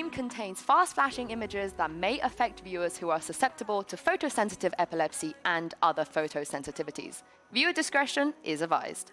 and contains fast-flashing images that may affect viewers who are susceptible to photosensitive epilepsy and other photosensitivities. Viewer discretion is advised.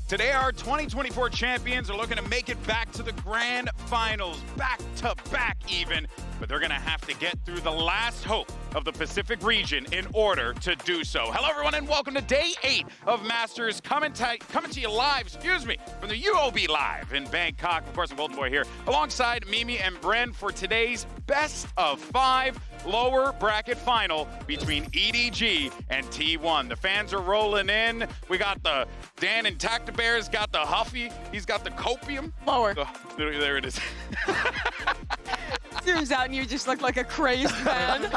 Today, our 2024 champions are looking to make it back to the grand finals, back to back even, but they're gonna have to get through the last hope of the Pacific region in order to do so. Hello everyone and welcome to day 8 of Masters, coming to you live, from the UOB Live in Bangkok. Of course, I'm Golden Boy here, alongside Mimi and Bren for today's best of 5 lower bracket final between EDG and T1. The fans are rolling in. We got the Dan and Tacta Bears, got the Huffy. He's got the Copium. Lower. There it is. Zooms out and you just look like a crazed man.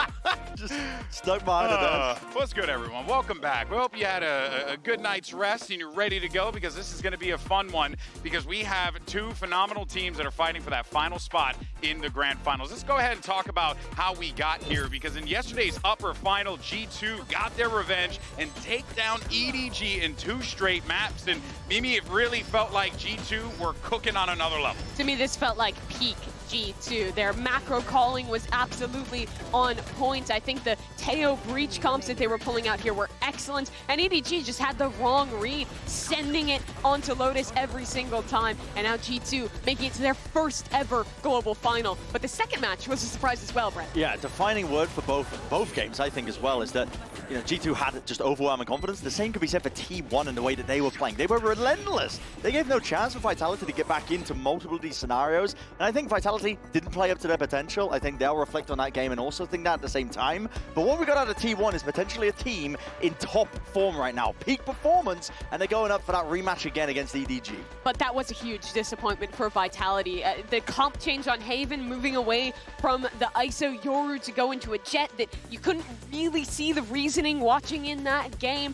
Just stuck behind the desk. What's good, everyone? Welcome back. We hope you had a good night's rest and you're ready to go, because this is going to be a fun one, because we have 2 phenomenal teams that are fighting for that final spot in the grand finals. Let's go ahead and talk about how we got here, because in yesterday's upper final, G2 got their revenge and take down EDG in 2 straight maps. And Mimi, it really felt like G2 were cooking on another level. To me, this felt like peak G2. Their macro calling was absolutely on point. I think the Teo breach comps that they were pulling out here were excellent, and EDG just had the wrong read, sending it onto Lotus every single time, and now G2 making it to their first ever global final. But the second match was a surprise as well, Brent. Yeah, defining word for both games, I think, as well, is that G2 had just overwhelming confidence. The same could be said for T1 in the way that they were playing. They were relentless. They gave no chance for Vitality to get back into multiple of these scenarios, and I think Vitality didn't play up to their potential. I think they'll reflect on that game and also think that at the same time. But what we got out of T1 is potentially a team in top form right now, peak performance, and they're going up for that rematch again against EDG. But that was a huge disappointment for Vitality. The comp change on Haven, moving away from the ISO Yoru to go into a Jet that you couldn't really see the reasoning watching in that game.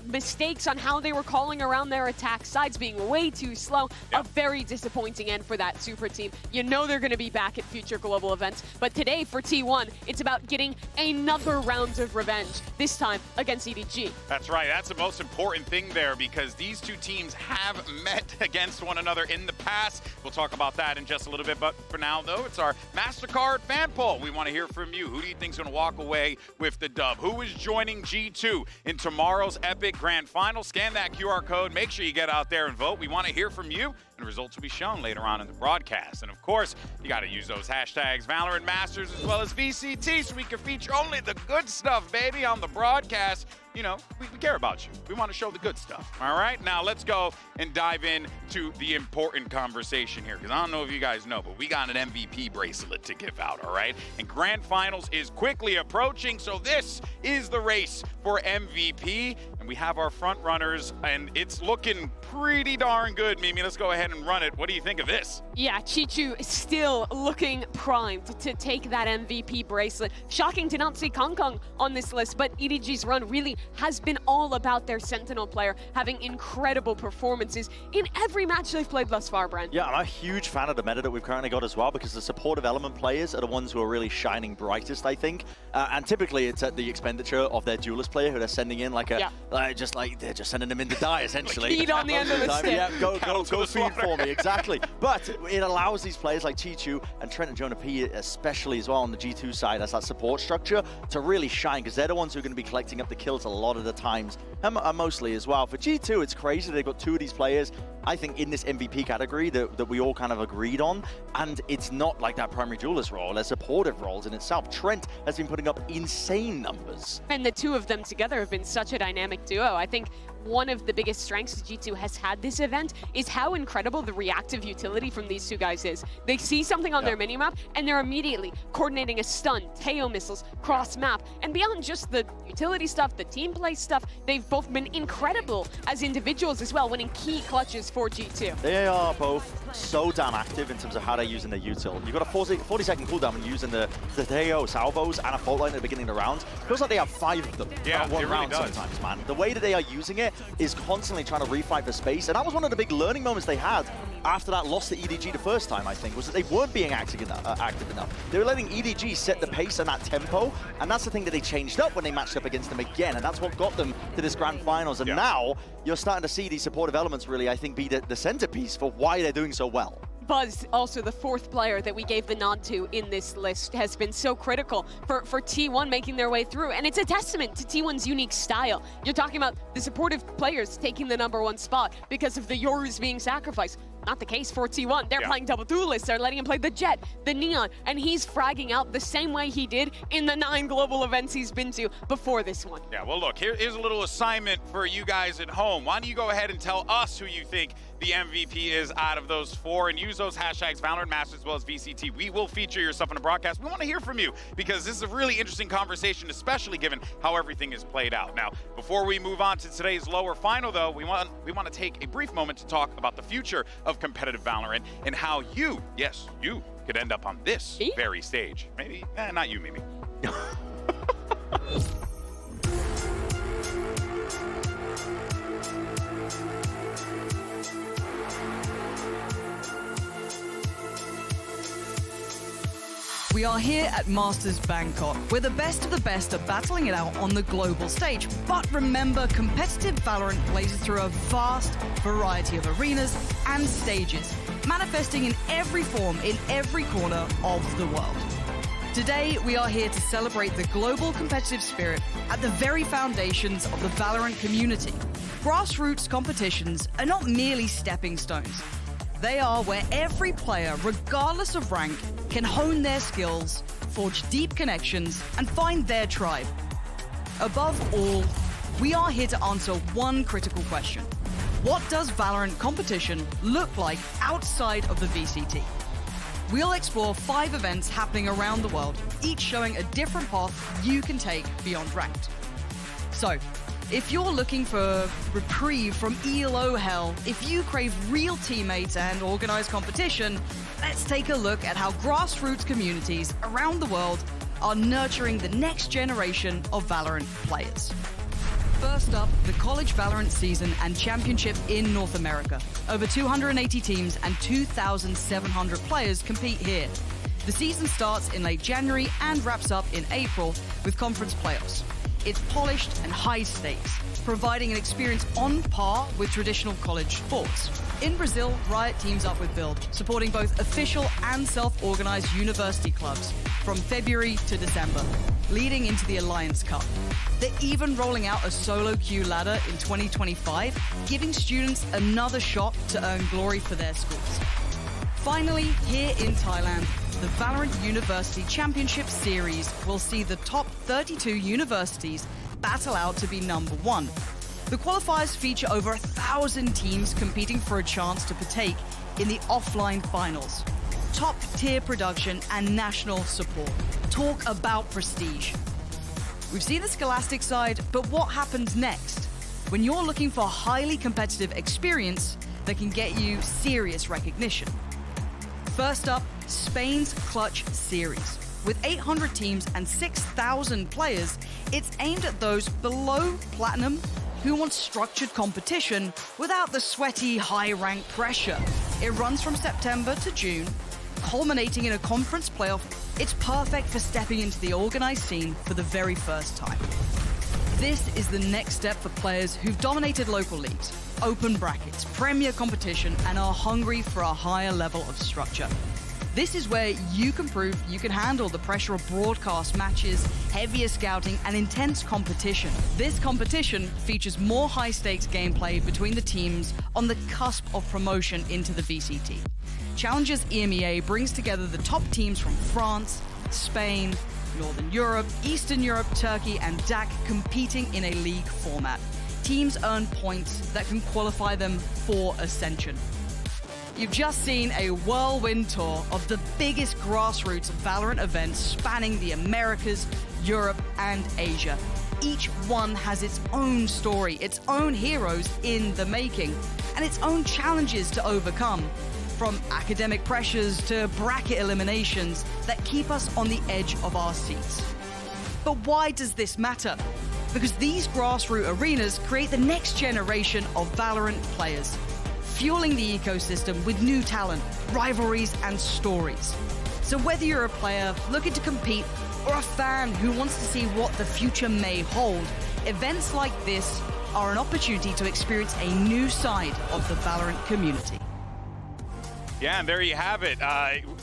Mistakes on how they were calling around their attack sides being way too slow. A very disappointing end for that super team. You know they're going to be back at future global events, but today for T1, it's about getting another round of revenge, this time against EDG. That's right, that's the most important thing there, because these 2 teams have met against one another in the past. We'll talk about that in just a little bit, but for now though, it's our Mastercard fan poll. We want to hear from you. Who do you think is going to walk away with the dub? Who is joining G2 in tomorrow's epic grand final? Scan that QR code, make sure you get out there and vote. We want to hear from you, and the results will be shown later on in the broadcast. And of course, you got to use those hashtags VALORANT Masters as well as VCT, so we can feature only the good stuff, baby, on the broadcast. You know, we care about you. We want to show the good stuff, all right? Now, let's go and dive into the important conversation here, because I don't know if you guys know, but we got an MVP bracelet to give out, all right? And Grand Finals is quickly approaching, so this is the race for MVP, and we have our front runners, and it's looking pretty darn good, Mimi. Let's go ahead and run it. What do you think of this? Yeah, Chichu is still looking primed to take that MVP bracelet. Shocking to not see Kong Kong on this list, but EDG's run really has been all about their Sentinel player having incredible performances in every match they've played thus far, Brent. Yeah, I'm a huge fan of the meta that we've currently got as well, because the supportive element players are the ones who are really shining brightest, I think. And typically it's at the expenditure of their duelist player who they're sending in like a, they're just sending them in to die, essentially. Like feed on the end of the stick. Yeah, go feed for me, exactly. But it allows these players like Chichu and Trent and Jonah P, especially as well on the G2 side as that support structure, to really shine, because they're the ones who are going to be collecting up the kills a lot of the times, and mostly as well. For G2, it's crazy. They've got 2 of these players, I think, in this MVP category that we all kind of agreed on, and it's not like that primary duelist role. They're supportive roles in itself. Trent has been putting up insane numbers. And the 2 of them together have been such a dynamic duo. I think one of the biggest strengths G2 has had this event is how incredible the reactive utility from these 2 guys is. They see something on their minimap, and they're immediately coordinating a stun, Teo missiles, cross-map, and beyond just the utility stuff, the team play stuff, they've both been incredible as individuals as well, winning key clutches for G2. They are both so damn active in terms of how they're using their util. You've got a 40-second cooldown when using the Teo salvos and a fault line at the beginning of the round. It feels like they have 5 of them one round sometimes, man. The way that they are using it is constantly trying to refight for space, and that was one of the big learning moments they had after that loss to EDG the first time, I think, was that they weren't being active enough. They were letting EDG set the pace and that tempo, and that's the thing that they changed up when they matched up against them again, and that's what got them to this grand finals. And now you're starting to see these supportive elements really, I think, be the centerpiece for why they're doing so well. Buzz, also the fourth player that we gave the nod to in this list, has been so critical for T1 making their way through. And it's a testament to T1's unique style. You're talking about the supportive players taking the #1 spot because of the Yorus being sacrificed. Not the case for T1. They're playing double duelists. They're letting him play the Jet, the Neon, and he's fragging out the same way he did in the 9 global events he's been to before this one. Yeah, well, look, here's a little assignment for you guys at home. Why don't you go ahead and tell us who you think the MVP is out of those 4, and use those hashtags Valorant Masters as well as VCT. We will feature your stuff in the broadcast. We want to hear from you because this is a really interesting conversation, especially given how everything is played out. Now, before we move on to today's lower final, though, we want to take a brief moment to talk about the future of competitive Valorant and how you, yes, you, could end up on this very stage. Maybe, not you, Mimi. We are here at Masters Bangkok, where the best of the best are battling it out on the global stage. But remember, competitive Valorant blazes through a vast variety of arenas and stages, manifesting in every form in every corner of the world. Today, we are here to celebrate the global competitive spirit at the very foundations of the Valorant community. Grassroots competitions are not merely stepping stones. They are where every player, regardless of rank, can hone their skills, forge deep connections, and find their tribe. Above all, we are here to answer one critical question. What does Valorant competition look like outside of the VCT? We'll explore 5 events happening around the world, each showing a different path you can take beyond ranked. So, if you're looking for reprieve from ELO hell, if you crave real teammates and organized competition, let's take a look at how grassroots communities around the world are nurturing the next generation of Valorant players. First up, the College Valorant season and championship in North America. Over 280 teams and 2,700 players compete here. The season starts in late January and wraps up in April with conference playoffs. It's polished and high stakes, providing an experience on par with traditional college sports. In Brazil, Riot teams up with Build, supporting both official and self-organized university clubs from February to December, leading into the Alliance Cup. They're even rolling out a solo queue ladder in 2025, giving students another shot to earn glory for their schools. Finally, here in Thailand, the Valorant University Championship Series will see the top 32 universities battle out to be #1. The qualifiers feature over 1,000 teams competing for a chance to partake in the offline finals. Top-tier production and national support. Talk about prestige. We've seen the Scholastic side, but what happens next? When you're looking for a highly competitive experience that can get you serious recognition. First up, Spain's Clutch Series. With 800 teams and 6,000 players, it's aimed at those below Platinum who want structured competition without the sweaty, high-rank pressure. It runs from September to June, culminating in a conference playoff. It's perfect for stepping into the organized scene for the very first time. This is the next step for players who've dominated local leagues, open brackets, premier competition, and are hungry for a higher level of structure. This is where you can prove you can handle the pressure of broadcast matches, heavier scouting, and intense competition. This competition features more high-stakes gameplay between the teams on the cusp of promotion into the VCT. Challengers EMEA brings together the top teams from France, Spain, Northern Europe, Eastern Europe, Turkey, and DAC competing in a league format. Teams earn points that can qualify them for Ascension. You've just seen a whirlwind tour of the biggest grassroots Valorant events spanning the Americas, Europe, and Asia. Each one has its own story, its own heroes in the making, and its own challenges to overcome. From academic pressures to bracket eliminations that keep us on the edge of our seats. But why does this matter? Because these grassroots arenas create the next generation of Valorant players. fueling the ecosystem with new talent, rivalries, and stories. So whether you're a player looking to compete or a fan who wants to see what the future may hold, events like this are an opportunity to experience a new side of the Valorant community. Yeah, and there you have it.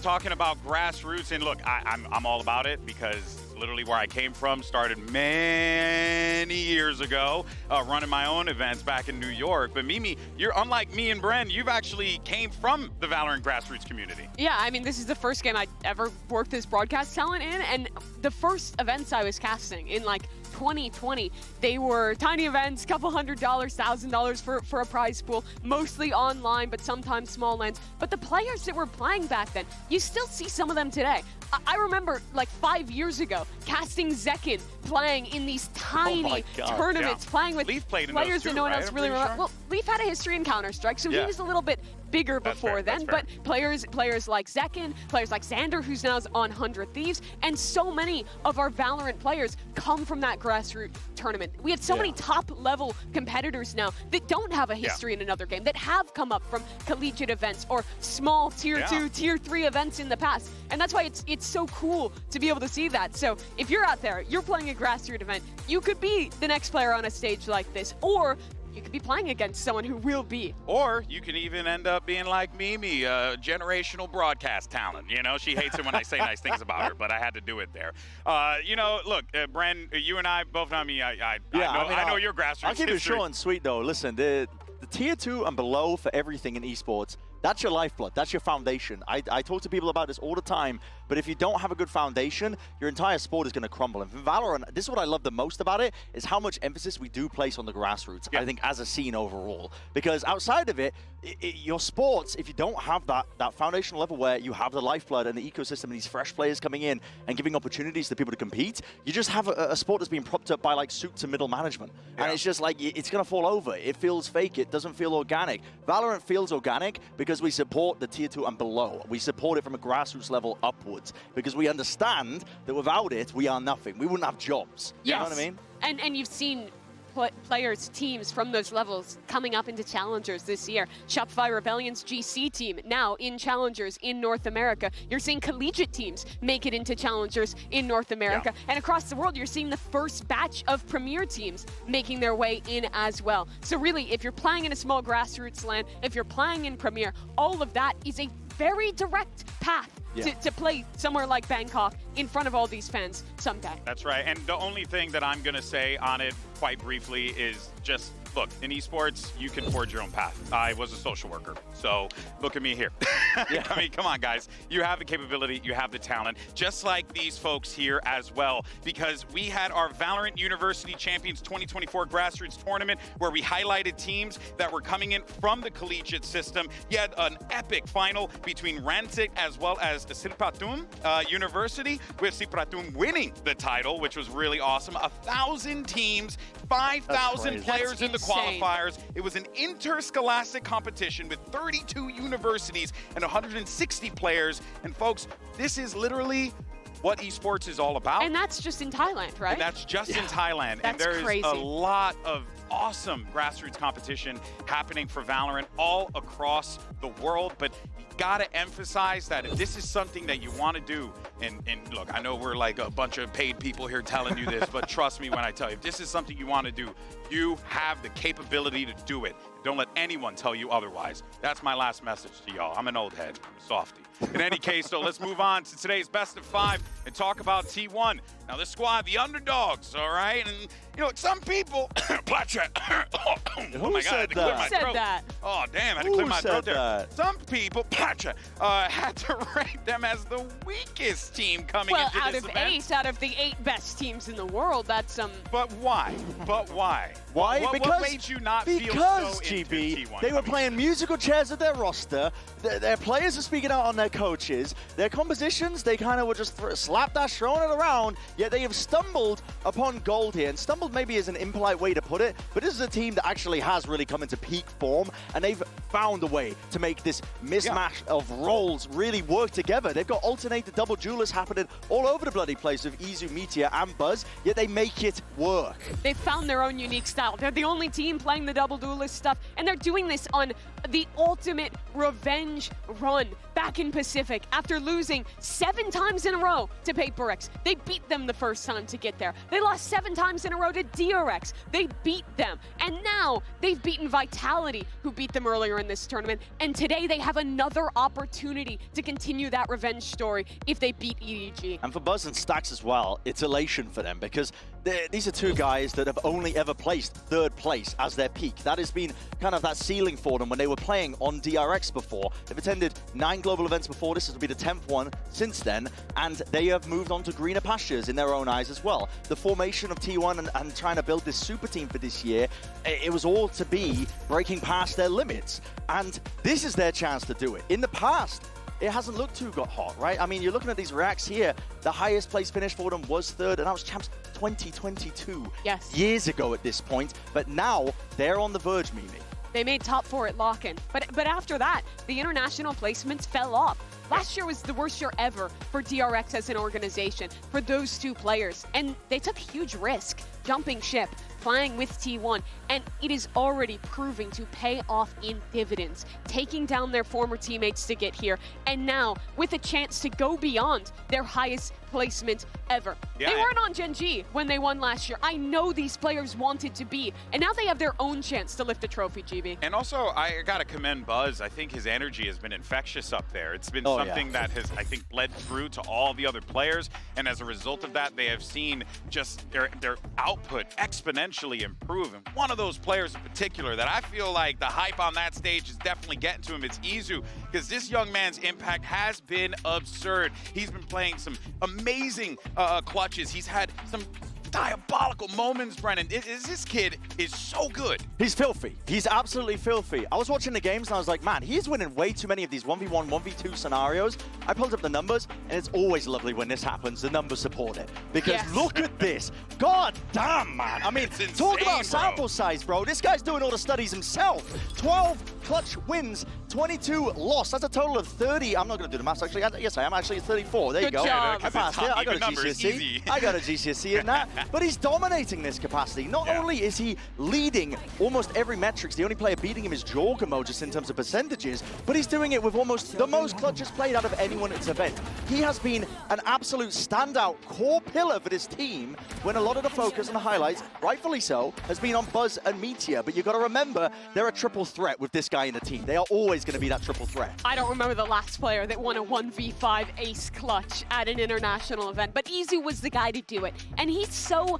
Talking about Grassroots, and look, I'm all about it because literally where I came from, started many years ago, running my own events back in New York. But Mimi, you're unlike me and Bren, you've actually came from the Valorant Grassroots community. Yeah, I mean, this is the first game I'd ever worked as broadcast talent in, and the first events I was casting in like 2020, they were tiny events, couple $100, $1,000 for a prize pool, mostly online, but sometimes small lanes. But the players that were playing back then, you still see some of them today. I remember like 5 years ago, casting Zekin playing in these tiny tournaments, playing with Leaf played in players those too, that no one right? else really remembers. Sure. Well, Leaf had a history in Counter-Strike, so he was a little bit bigger before then, but players like Zekin, players like Xander, who's now on 100 Thieves, and so many of our Valorant players come from that Grassroots tournament. We have so many top-level competitors now that don't have a history in another game, that have come up from collegiate events or small tier 2, tier 3 events in the past. And that's why it's so cool to be able to see that. So if you're out there, you're playing a Grassroots event, you could be the next player on a stage like this, or you could be playing against someone who will be. Or you can even end up being like Mimi, generational broadcast talent. You know, she hates it when I say nice things about her, but I had to do it there. You know, look, Bren, you and I both know me. I know your Grassroots I'll keep it history. short and sweet, though. Listen, the tier 2 and below for everything in esports, that's your lifeblood. That's your foundation. I talk to people about this all the time, but if you don't have a good foundation, your entire sport is going to crumble. And for Valorant, this is what I love the most about it, is how much emphasis we do place on the grassroots, I think, as a scene overall. Because outside of it, your sports, if you don't have that foundational level where you have the lifeblood and the ecosystem and these fresh players coming in and giving opportunities to people to compete, you just have a sport that's being propped up by like suits and middle management. And it's just like, it's going to fall over. It feels fake. It doesn't feel organic. Valorant feels organic because we support the tier 2 and below. We support it from a grassroots level upwards because we understand that without it, we are nothing. We wouldn't have jobs. Yes. You know what I mean? And you've seen players, teams from those levels coming up into Challengers this year. Shopify Rebellion's GC team now in Challengers in North America. You're seeing collegiate teams make it into Challengers in North America. And across the world, you're seeing the first batch of Premier teams making their way in as well. So really, if you're playing in a small grassroots land, if you're playing in Premier, all of that is a very direct path to play somewhere like Bangkok in front of all these fans someday. That's right. And the only thing that I'm going to say on it quite briefly is just, look, in esports, you can forge your own path. I was a social worker, so look at me here. I mean, come on, guys. You have the capability, you have the talent, just like these folks here as well, because we had our Valorant University Champions 2024 Grassroots Tournament where we highlighted teams that were coming in from the collegiate system. You had an epic final between Rantic as well as Sripatum University, with Sripatum winning the title, which was really awesome. 1,000 teams, 5,000 players in the qualifiers. It was an interscholastic competition with 32 universities and 160 players. And folks, this is literally what esports is all about. And that's just in Thailand, right? And that's just in Thailand. That's and there crazy. is a lot of awesome grassroots competition happening for Valorant all across the world. But you gotta emphasize that if this is something that you want to do, and look, I know we're like a bunch of paid people here telling you this, but trust me when I tell you, if this is something you want to do, you have the capability to do it. Don't let anyone tell you otherwise. That's my last message to y'all. I'm an old head. I'm a softie. In any case, so let's move on to today's best of 5 and talk about T1. Now, this squad, the underdogs, all right? And, you know, some people... oh, my God, I had to clear my throat. that? Oh, damn, I had to clear my throat there. Some people had to rank them as the weakest team coming into this event. Out of the 8 best teams in the world, that's But why? Why? Why? What made you not feel so into GB, T1 they were coming playing in? musical chairs with their roster. Their players are speaking out on their coaches. Their compositions, they kind of were just slapdash throwing it around. Yet they have stumbled upon gold here. And stumbled maybe is an impolite way to put it, but this is a team that actually has really come into peak form. And they've found a way to make this mismatch of roles really work together. They've got alternated double duelists happening all over the bloody place with Izu, Meteor, and Buzz, yet they make it work. They've found their own unique style. They're the only team playing the double duelist stuff, and they're doing this on the ultimate revenge run back in Pacific after losing 7 times in a row to PaperX. They beat them the first time to get there. They lost 7 times in a row to DRX. They beat them. And now they've beaten Vitality, who beat them earlier in this tournament. And today they have another opportunity to continue that revenge story if they beat EDG. And for Buzz and Stax as well, it's elation for them because these are 2 guys that have only ever placed 3rd place as their peak. That has been kind of that ceiling for them when they were playing on DRX before. They've attended 9 global events before this. This will be the 10th one since then, and they have moved on to greener pastures in their own eyes as well. The formation of T1 and trying to build this super team for this year, it was all to be breaking past their limits, and this is their chance to do it. In the past, it hasn't looked too hot, right? I mean, you're looking at these racks here. The highest place finish for them was 3rd, and that was champs 2022. Yes. Years ago at this point. But now they're on the verge, Mimi. They made top 4 at lock-in. But after that, the international placements fell off. Last year was the worst year ever for DRX as an organization, for those 2 players. And they took a huge risk, jumping ship, flying with T1, and it is already proving to pay off in dividends, taking down their former teammates to get here, and now with a chance to go beyond their highest placement ever. Yeah, they weren't on Gen G when they won last year. I know these players wanted to be, and now they have their own chance to lift a trophy, GB. And also, I gotta commend Buzz. I think his energy has been infectious up there. It's been something that has, I think, bled through to all the other players, and as a result of that, they have seen just their output exponentially improve. And one of those players in particular that I feel like the hype on that stage is definitely getting to him, it's Izu, because this young man's impact has been absurd. He's been playing some amazing clutches. He's had some diabolical moments, Brennan. This kid is so good. He's filthy. He's absolutely filthy. I was watching the games and I was like, man, he's winning way too many of these 1v1, 1v2 scenarios. I pulled up the numbers, and it's always lovely when this happens. The numbers support it. Because look at this. God damn, man. I mean, insane, talk about sample size, bro. This guy's doing all the studies himself. 12 clutch wins, 22 lost. That's a total of 30. I'm not going to do the maths, actually. Yes, I am actually 34. There you go. Job. I passed it. I got a GCSE. I got a GCSE in that. But he's dominating this capacity. Not only is he leading almost every metrics, the only player beating him is Jorgamo just in terms of percentages, but he's doing it with almost the most clutches played out of anyone at this event. He has been an absolute standout core pillar for this team when a lot of the focus and the highlights, rightfully so, has been on Buzz and Meteor. But you've got to remember, they're a triple threat with this guy in the team. They are always going to be that triple threat. I don't remember the last player that won a 1v5 ace clutch at an international event, but Izu was the guy to do it. And he's so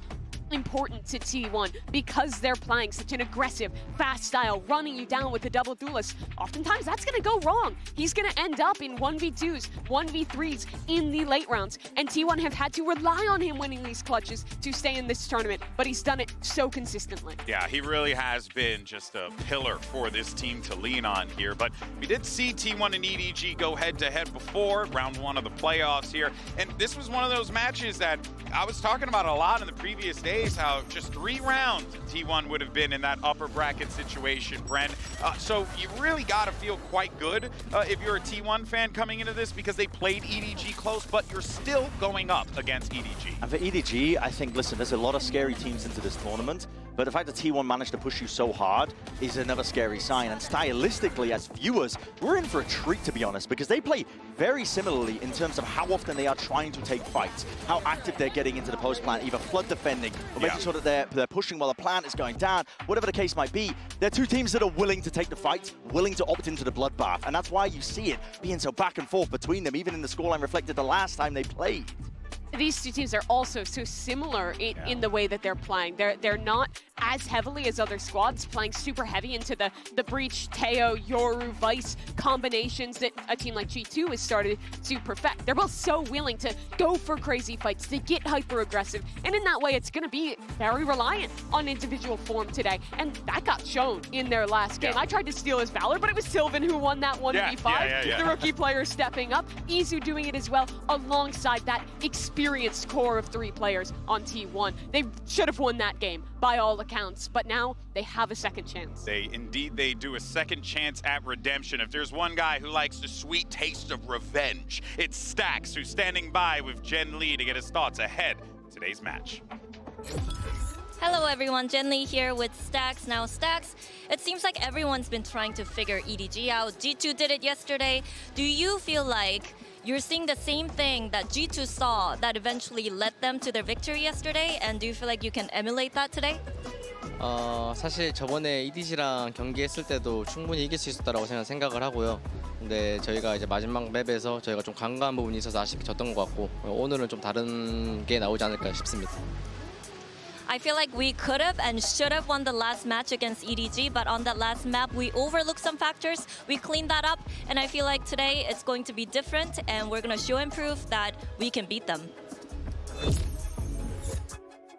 important to T1 because they're playing such an aggressive, fast style, running you down with the double duelist. Oftentimes, that's going to go wrong. He's going to end up in 1v2s, 1v3s in the late rounds, and T1 have had to rely on him winning these clutches to stay in this tournament, but he's done it so consistently. Yeah, he really has been just a pillar for this team to lean on here, but we did see T1 and EDG go head-to-head before, round 1 of the playoffs here, and this was one of those matches that I was talking about a lot in the previous days, how just 3 rounds T1 would have been in that upper bracket situation, Bren. So you really got to feel quite good if you're a T1 fan coming into this, because they played EDG close, but you're still going up against EDG. And for EDG, I think, listen, there's a lot of scary teams into this tournament, but the fact that T1 managed to push you so hard is another scary sign. And stylistically, as viewers, we're in for a treat, to be honest, because they play very similarly in terms of how often they are trying to take fights, how active they're getting into the post plant, either flood defending or making sure that they're pushing while the plant is going down, whatever the case might be. They're 2 teams that are willing to take the fight, willing to opt into the bloodbath, and that's why you see it being so back and forth between them, even in the scoreline reflected the last time they played. These 2 teams are also so similar in the way that they're playing. They're not as heavily as other squads, playing super heavy into the Breach, Teo, Yoru, Vice combinations that a team like G2 has started to perfect. They're both so willing to go for crazy fights, to get hyper-aggressive, and in that way, it's going to be very reliant on individual form today, and that got shown in their last game. I tried to steal his Valor, but it was Sylvan who won that 1v5. The rookie player stepping up, Izu doing it as well, alongside that experience experienced core of 3 players on T1. They should have won that game by all accounts, but now they have a second chance. They do a second chance at redemption. If there's one guy who likes the sweet taste of revenge, it's Stax, who's standing by with Jen Lee to get his thoughts ahead of today's match. Hello everyone, Jen Lee here with Stax. Now Stax, it seems like everyone's been trying to figure EDG out. G2 did it yesterday. Do you feel like you're seeing the same thing that G2 saw that eventually led them to their victory yesterday? And do you feel like you can emulate that today? 사실 저번에 EDG랑 경기했을 때도 충분히 이길 수 있었다라고 생각을 하고요. 근데 저희가 이제 마지막 맵에서 저희가 좀 간과한 부분이 있어서 아쉽게 졌던 것 같고 오늘은 좀 다른 게 나오지 않을까 싶습니다. I feel like we could have and should have won the last match against EDG, but on that last map, we overlooked some factors. We cleaned that up, and I feel like today it's going to be different, and we're going to show and prove that we can beat them.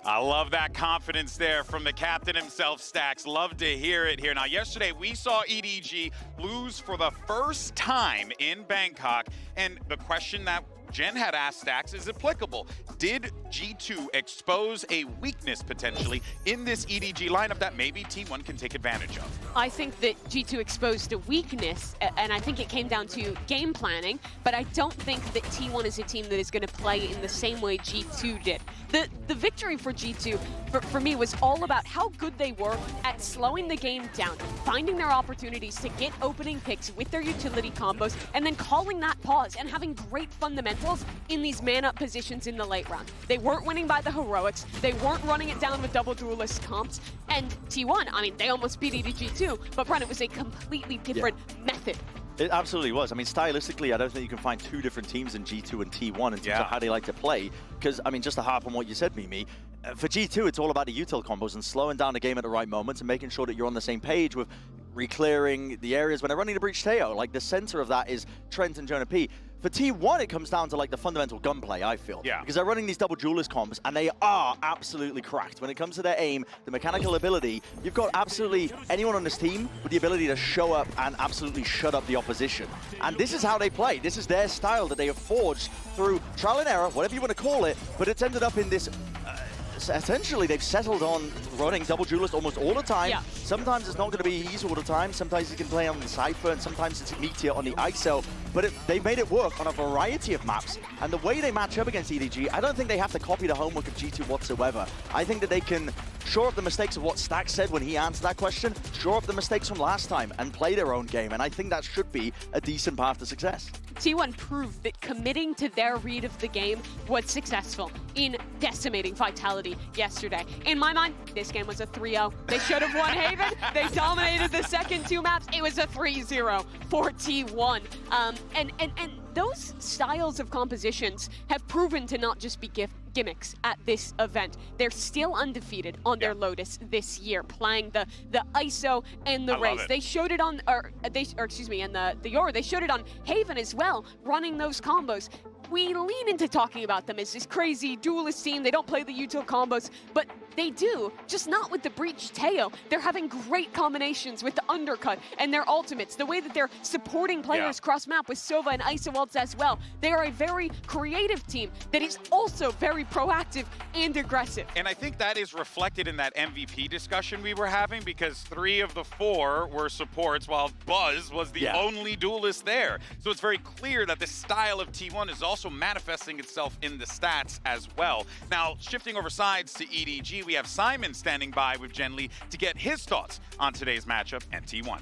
I love that confidence there from the captain himself, Stax. Love to hear it here. Now, yesterday we saw EDG lose for the first time in Bangkok, and the question that Jen had asked Stax is applicable. Did G2 expose a weakness potentially in this EDG lineup that maybe T1 can take advantage of? I think that G2 exposed a weakness, and I think it came down to game planning, but I don't think that T1 is a team that is going to play in the same way G2 did. The victory for G2, for me, was all about how good they were at slowing the game down, finding their opportunities to get opening picks with their utility combos, and then calling that pause and having great fundamentals in these man-up positions in the late round. They weren't winning by the heroics, they weren't running it down with double duelist comps, and T1, I mean, they almost beat EDG too, but Brennan, it was a completely different method. It absolutely was. I mean, stylistically, I don't think you can find 2 different teams in G2 and T1 in terms of how they like to play. Because, I mean, just to harp on what you said, Mimi, for G2, it's all about the util combos and slowing down the game at the right moments and making sure that you're on the same page with re-clearing the areas when they're running the breach Teo. Like, the center of that is Trent and Jonah P. For T1, it comes down to like the fundamental gunplay, I feel. Yeah. Because they're running these double duelist combos, and they are absolutely cracked. When it comes to their aim, the mechanical ability, you've got absolutely anyone on this team with the ability to show up and absolutely shut up the opposition. And this is how they play. This is their style that they have forged through trial and error, whatever you want to call it, but it's ended up in this essentially they've settled on running double duelist almost all the time. Yeah. Sometimes it's not going to be easy all the time. Sometimes you can play on the Cypher, and sometimes it's Meteor on the ISO. But they've made it work on a variety of maps. And the way they match up against EDG, I don't think they have to copy the homework of G2 whatsoever. I think that they can shore up the mistakes of what Stax said when he answered that question, shore up the mistakes from last time, and play their own game. And I think that should be a decent path to success. T1 proved that committing to their read of the game was successful in decimating Vitality yesterday. In my mind, this game was a 3-0. They should have won Haven. They dominated the second 2 maps. It was a 3-0 for T1. And those styles of compositions have proven to not just be gimmicks at this event. They're still undefeated on their Lotus this year, playing the ISO and the Raze. They showed it on, and the Yoru. They showed it on Haven as well, running those combos. We lean into talking about them as this crazy duelist team. They don't play the util combos, but they do, just not with the Breach Teo. They're having great combinations with the undercut and their ultimates. The way that they're supporting players cross-map with Sova and Iso ults as well. They are a very creative team that is also very proactive and aggressive. And I think that is reflected in that MVP discussion we were having, because 3 of the 4 were supports while Buzz was the only duelist there. So it's very clear that the style of T1 is also manifesting itself in the stats as well. Now, shifting over sides to EDG, we have Simon standing by with Jen Lee to get his thoughts on today's matchup and T1.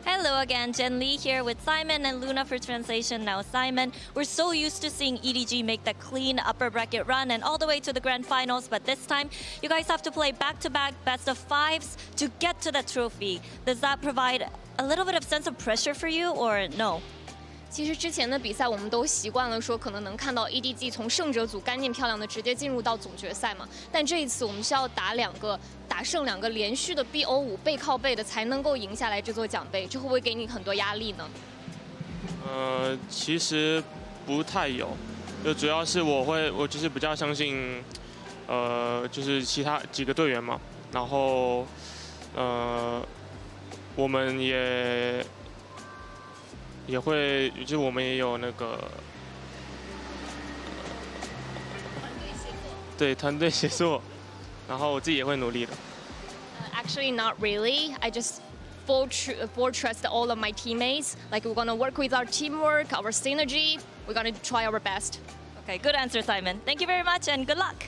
Hello again, Jen Lee here with Simon and Luna for translation. Now Simon, we're so used to seeing EDG make the clean upper bracket run and all the way to the grand finals, but this time you guys have to play back-to-back best of 5s to get to the trophy. Does that provide a little bit of sense of pressure for you, or no? 其实之前的比赛我们都习惯了说可能能看到 EDG 从胜者组干净漂亮的直接进入到总决赛嘛，但这一次我们需要打胜2个连续的 BO5 背靠背的才能够赢下来这座奖杯，这会不会给你很多压力呢？其实不太有，就主要是我就是比较相信就是其他几个队员嘛，然后我们也会，就是我们也有那个对团队协作，然后我自己也会努力的。Actually, not really. I just full trust all of my teammates. Like we're gonna work with our teamwork, our synergy. We're gonna try our best. Okay, good answer, Simon. Thank you very much and good luck.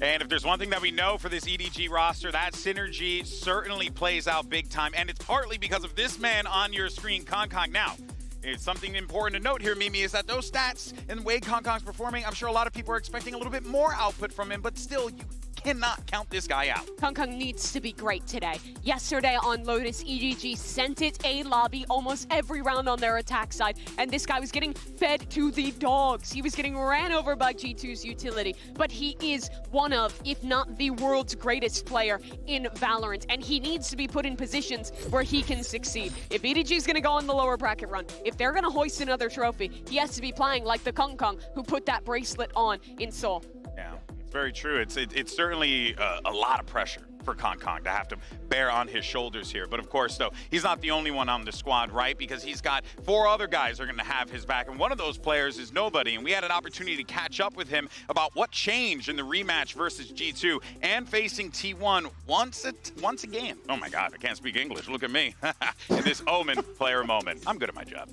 And if there's one thing that we know for this EDG roster, that synergy certainly plays out big time. And it's partly because of this man on your screen, Kong. Now, it's something important to note here, Mimi, is that those stats and the way Kong's performing, I'm sure a lot of people are expecting a little bit more output from him, but still, you cannot count this guy out. Kong needs to be great today. Yesterday on Lotus, EDG sent it a lobby almost every round on their attack side, and this guy was getting fed to the dogs. He was getting ran over by G2's utility, but he is one of, if not the world's greatest player in Valorant, and he needs to be put in positions where he can succeed. If EDG is going to go on the lower bracket run, if they're going to hoist another trophy, he has to be playing like the Kong who put that bracelet on in Seoul. Yeah, it's very true. It's certainly a lot of pressure for Kong to have to bear on his shoulders here. But of course, though, he's not the only one on the squad, right? Because he's got 4 other guys who are going to have his back. And one of those players is Nobody. And we had an opportunity to catch up with him about what changed in the rematch versus G2 and facing T1 once again. Oh my God, I can't speak English. Look at me. In this Omen player moment. I'm good at my job.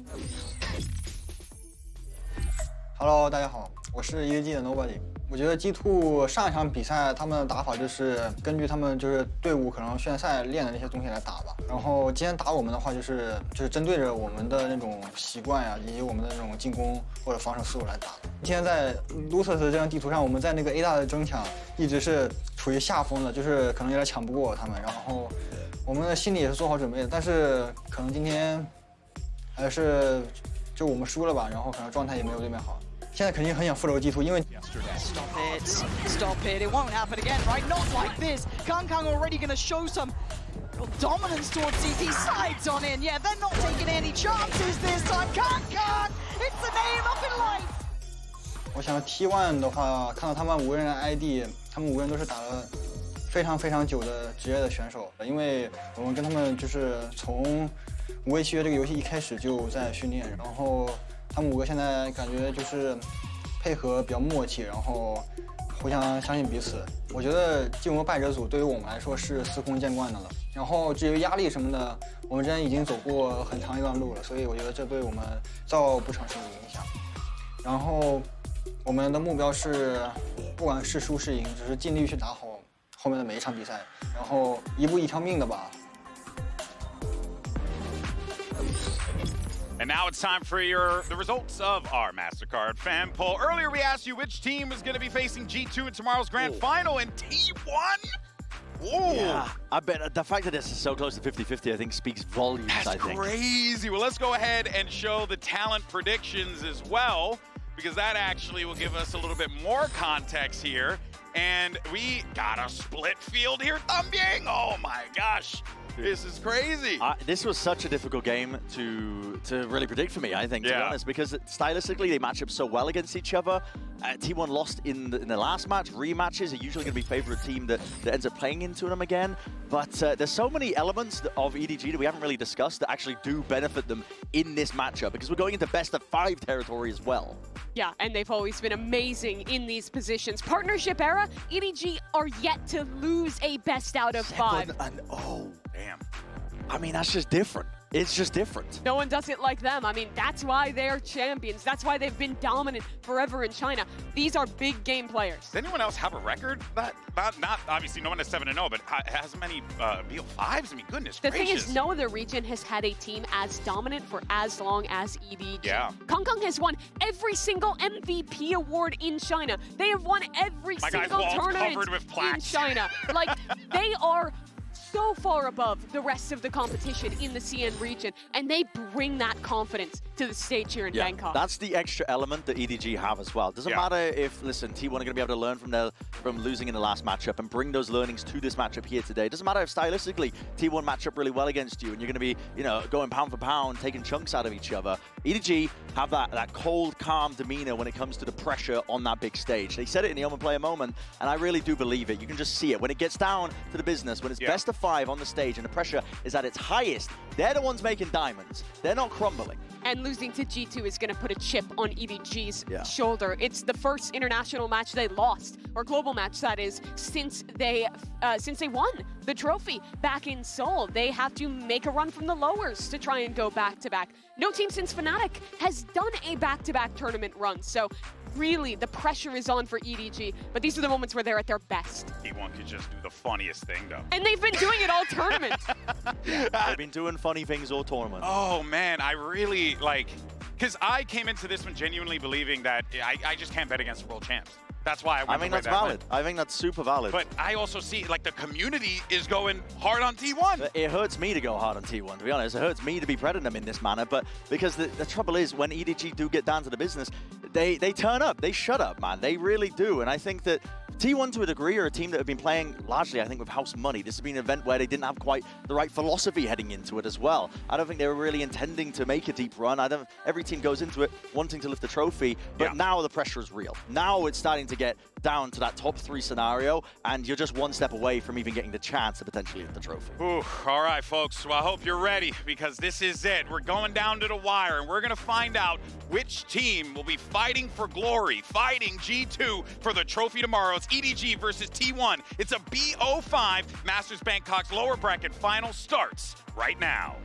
Hello， 大家好，我是 EDG 的 Nobody。我觉得 G2 上一场比赛他们的打法就是根据他们就是队伍可能训练赛练的那些东西来打吧。然后今天打我们的话就是针对着我们的那种习惯呀，以及我们的那种进攻或者防守思路来打。今天在 Lotus 这张地图上，我们在那个 A 大的争抢一直是处于下风的，就是可能有点抢不过他们。然后我们的心里也是做好准备的，但是可能今天还是就我们输了吧，然后可能状态也没有对面好。现在肯定很想复仇 G2， 因为 Stop it, it won't happen again, right? Not like this. Kong already going to show some dominance towards CT, sides on in. Yeah, they're not taking any chances this time. Kong, it's the name up in life. 我想 T1 的话，看到他们5个人的 ID， 他们5个人都是打了非常久的职业的选手，因为我们跟他们就是从5V契约这个游戏一开始就在训练，然后他们5个现在感觉就是配合比较默契，然后互相相信彼此。我觉得进入败者组对于我们来说是司空见惯的了。然后至于压力什么的，我们之前已经走过很长一段路了，所以我觉得这对我们造不成什么影响。然后我们的目标是，不管是输是赢，只是尽力去打好后面的每一场比赛，然后一步一条命的吧。And now it's time for the results of our Mastercard fan poll. Earlier we asked you which team is going to be facing G2 in tomorrow's grand final, and T1? Ooh. Yeah, I bet the fact that this is so close to 50-50, I think, speaks volumes, That's I think. Crazy. Well, let's go ahead and show the talent predictions as well, because that actually will give us a little bit more context here. And we got a split field here, También. Oh my gosh. This is crazy. This was such a difficult game to really predict for me, I think, to be honest, because stylistically they match up so well against each other. T1 lost in the last match. Rematches are usually going to be favored team that ends up playing into them again. But there's so many elements of EDG that we haven't really discussed that actually do benefit them in this matchup, because we're going into best of 5 territory as well. Yeah, and they've always been amazing in these positions. Partnership era, EDG are yet to lose a best out of 5. 7-0. Damn. I mean, that's just different. It's just different. No one does it like them. I mean, that's why they're champions. That's why they've been dominant forever in China. These are big game players. Does anyone else have a record? Not obviously no one has 7-0, but has many BO5s? I mean, goodness The gracious. thing is, no other region has had a team as dominant for as long as EDG. Yeah. Kong has won every single MVP award in China. They have won every single tournament in China. Like, they are so far above the rest of the competition in the CN region, and they bring that confidence to the stage here in Bangkok. That's the extra element that EDG have as well. Doesn't matter if, listen, T1 are going to be able to learn from losing in the last matchup and bring those learnings to this matchup here today. Doesn't matter if stylistically T1 match up really well against you and you're going to be, you know, going pound for pound, taking chunks out of each other. EDG have that cold, calm demeanor when it comes to the pressure on that big stage. They said it in the Omen Player moment, and I really do believe it. You can just see it. When it gets down to the business, when it's best of 5 on the stage and the pressure is at its highest, they're the ones making diamonds. They're not crumbling. And losing to G2 is going to put a chip on EDG's Yeah. shoulder. It's the first international match they lost, or global match that is, since they won the trophy back in Seoul. They have to make a run from the lowers to try and go back-to-back. No team since Fnatic has done a back-to-back tournament run, so really the pressure is on for EDG, but these are the moments where they're at their best. T1 could just do the funniest thing, though. And they've been doing it all tournament. They've been doing funny things all tournament. Oh, man, I really, because I came into this one genuinely believing that I just can't bet against world champs. That's why I went I think that's valid. I think that's super valid. But I also see, the community is going hard on T1. It hurts me to go hard on T1, to be honest. It hurts me to be prepping them in this manner, but because the trouble is, when EDG do get down to the business, they turn up. They shut up, man. They really do. And I think that T1, to a degree, are a team that have been playing largely, I think, with house money. This has been an event where they didn't have quite the right philosophy heading into it as well. I don't think they were really intending to make a deep run. Every team goes into it wanting to lift the trophy, but now the pressure is real. Now it's starting to get down to that top 3 scenario, and you're just one step away from even getting the chance to potentially lift the trophy. Ooh, all right, folks. Well, I hope you're ready, because this is it. We're going down to the wire, and we're going to find out which team will be fighting for glory, fighting G2 for the trophy tomorrow. It's EDG versus T1. It's a BO5. Masters Bangkok's lower bracket final starts right now.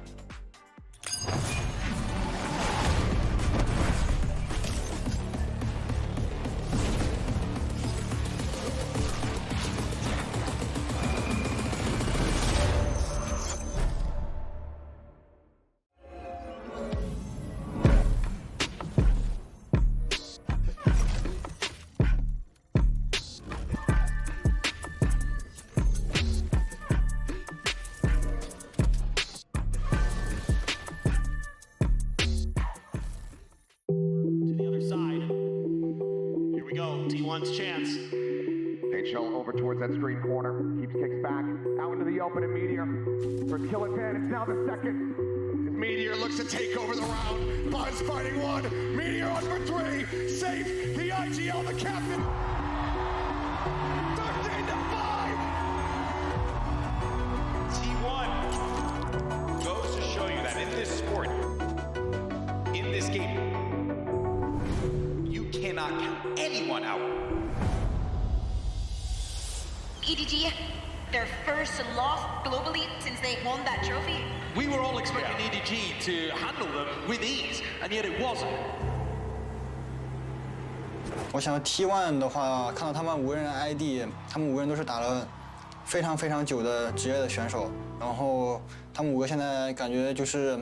T1's chance. HL over towards that screen corner. Keeps kicks back. Out into the open and Meteor. For kill advantage now the second. As Meteor looks to take over the round. Buzz fighting one. Meteor on for 3. Safe. The IGL, the captain. 13 to 5. T1 goes to show you that in this sport, in this game, you cannot count anyone out. EDG, their first loss globally since they won that trophy. We were all expecting EDG to handle them with ease, and yet it wasn't. 我想 T1 的话，看到他们5个人的 ID， 他们5个人都是打了非常非常久的职业的选手，然后他们5个现在感觉就是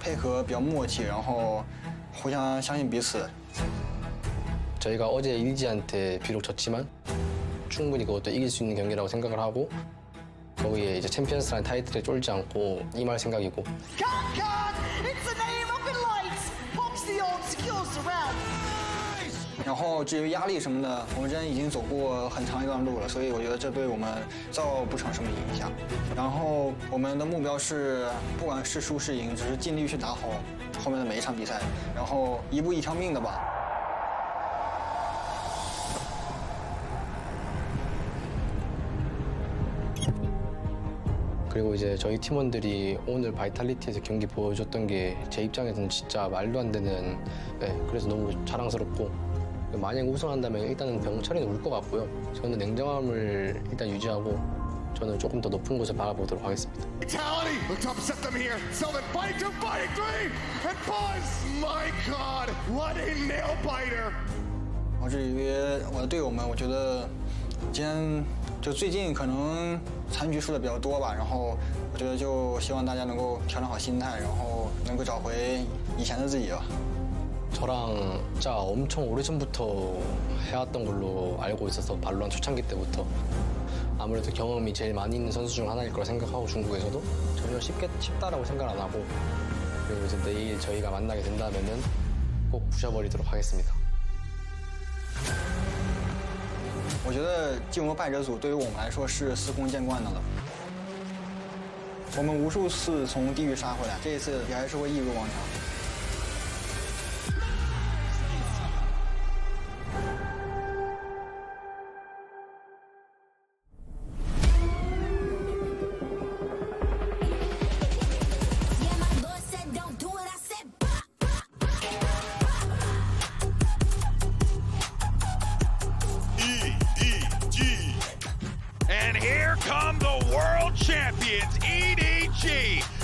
配合比较默契，然后互相相信彼此。 저희가 어제 EDG한테 비록 졌지만 충분히 그것도 이길 수 있는 경기라고 생각을 하고 거기에 이제 챔피언스라는 타이틀에 쫄지 않고 임할 생각이고. It's the name of the lights. Pops the old secures the round. 然后至于压力什么的，我们之前已经走过很长一段路了，所以我觉得这对我们造不成什么影响。然后我们的目标是，不管是输是赢，只是尽力去打好后面的每一场比赛，然后一步一条命的吧。 그리고 이제 저희 팀원들이 오늘 바이탈리티에서 경기 보여줬던 게 제 입장에서는 진짜 말도 안 되는, 그래서 너무 자랑스럽고 만약 우승한다면 일단은 병철이는 울 것 같고요. 저는 냉정함을 일단 유지하고 저는 조금 더 높은 곳을 바라보도록 하겠습니다. Vitality, let's upset them here. Sylvan fighting 2, fighting 3, and Buzz, my God, what a nail biter! 我至于我的队友们，我觉得今天就最近可能残局输的比较多吧，然后我觉得就希望大家能够调整好心态，然后能够找回以前的自己吧。 저랑 진짜 엄청 오래전부터 해왔던 걸로 알고 있어서 발로란 초창기 때부터 아무래도 경험이 제일 많이 있는 선수 중 하나일 거라 생각하고 중국에서도 전혀 쉽다라고 생각 안 하고 그리고 이제 내일 저희가 만나게 된다면은 꼭 부셔버리도록 하겠습니다. 我觉得进入败者组对于我们来说是司空见惯的了。我们无数次从地狱杀回来，这一次也还是会一如往常。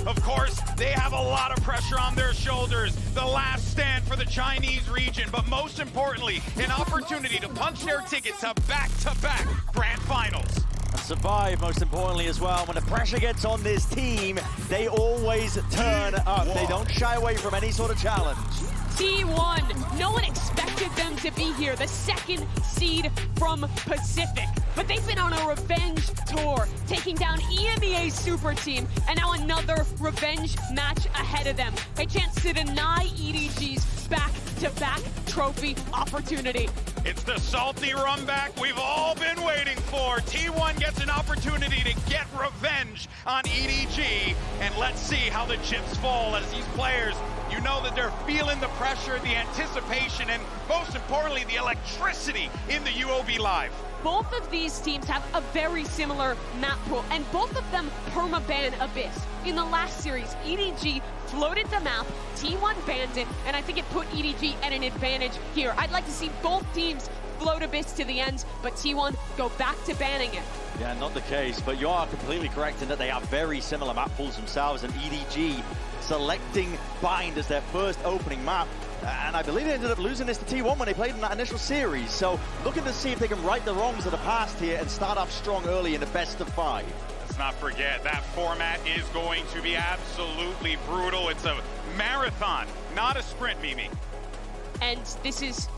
Of course, they have a lot of pressure on their shoulders. The last stand for the Chinese region, but most importantly, an opportunity to punch their ticket to back-to-back grand finals. And survive, most importantly as well. When the pressure gets on this team, they always turn up. They don't shy away from any sort of challenge. T1, no one expected them to be here, the second seed from Pacific. But they've been on a revenge tour, taking down EMEA's super team, and now another revenge match ahead of them. A chance to deny EDG's back-to-back trophy opportunity. It's the salty run back we've all been waiting for. T1 gets an opportunity to get revenge on EDG, and let's see how the chips fall as these players, you know that they're feeling the pressure, the anticipation, and most importantly, the electricity in the UOB Live. Both of these teams have a very similar map pool, and both of them perma-ban Abyss. In the last series, EDG floated the map, T1 banned it, and I think it put EDG at an advantage here. I'd like to see both teams float Abyss to the end, but T1 go back to banning it. Yeah, not the case, but you are completely correct in that they have very similar map pools themselves, and EDG selecting Bind as their first opening map. And I believe they ended up losing this to T1 when they played in that initial series. So looking to see if they can right the wrongs of the past here and start off strong early in the best of 5. Let's not forget, that format is going to be absolutely brutal. It's a marathon, not a sprint, Mimi. And this is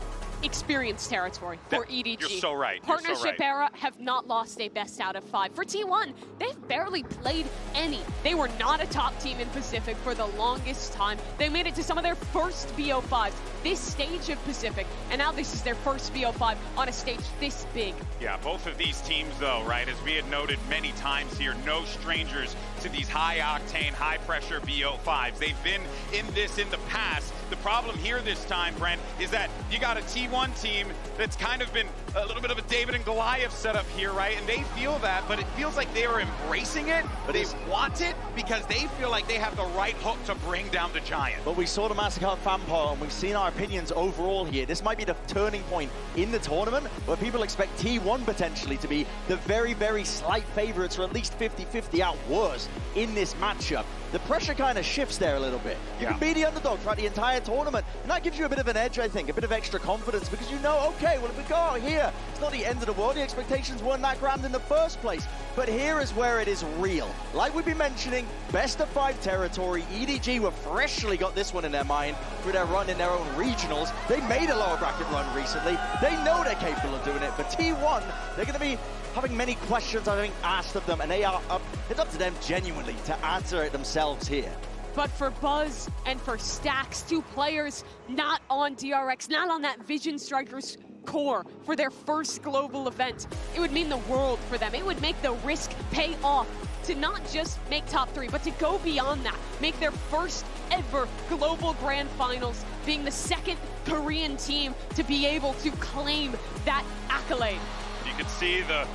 experience territory for EDG. You're so right. Partnership era have not lost a best out of 5. For T1, they've barely played any. They were not a top team in Pacific for the longest time. They made it to some of their first BO5s, this stage of Pacific, and now this is their first BO5 on a stage this big. Yeah, both of these teams though, right, as we had noted many times here, no strangers to these high-octane, high-pressure BO5s. They've been in this in the past. The problem here this time, Brent, is that you got a T1 team that's kind of been a little bit of a David and Goliath setup here, right? And they feel that, but it feels like they are embracing it, but they want it because they feel like they have the right hook to bring down the giant. But we saw the Mastercard fan poll, and we've seen our opinions overall here. This might be the turning point in the tournament where people expect T1 potentially to be the very, very slight favorites, or at least 50-50 out worse in this matchup. The pressure kind of shifts there a little bit. You can be the underdog throughout the entire tournament, and that gives you a bit of an edge, I think, a bit of extra confidence, because you know, okay, well, if we go out here, it's not the end of the world. The expectations weren't that grand in the first place. But here is where it is real. Like we've been mentioning, best of 5 territory. EDG were freshly got this one in their mind through their run in their own regionals. They made a lower bracket run recently. They know they're capable of doing it. But T1, they're going to be having many questions, I think, asked of them, and they are up. It's up to them genuinely to answer it themselves here. But for Buzz and for Stax, 2 players not on DRX, not on that Vision Strikers core for their first global event, it would mean the world for them. It would make the risk pay off to not just make top 3, but to go beyond that, make their first ever global grand finals, being the second Korean team to be able to claim that accolade. You can see the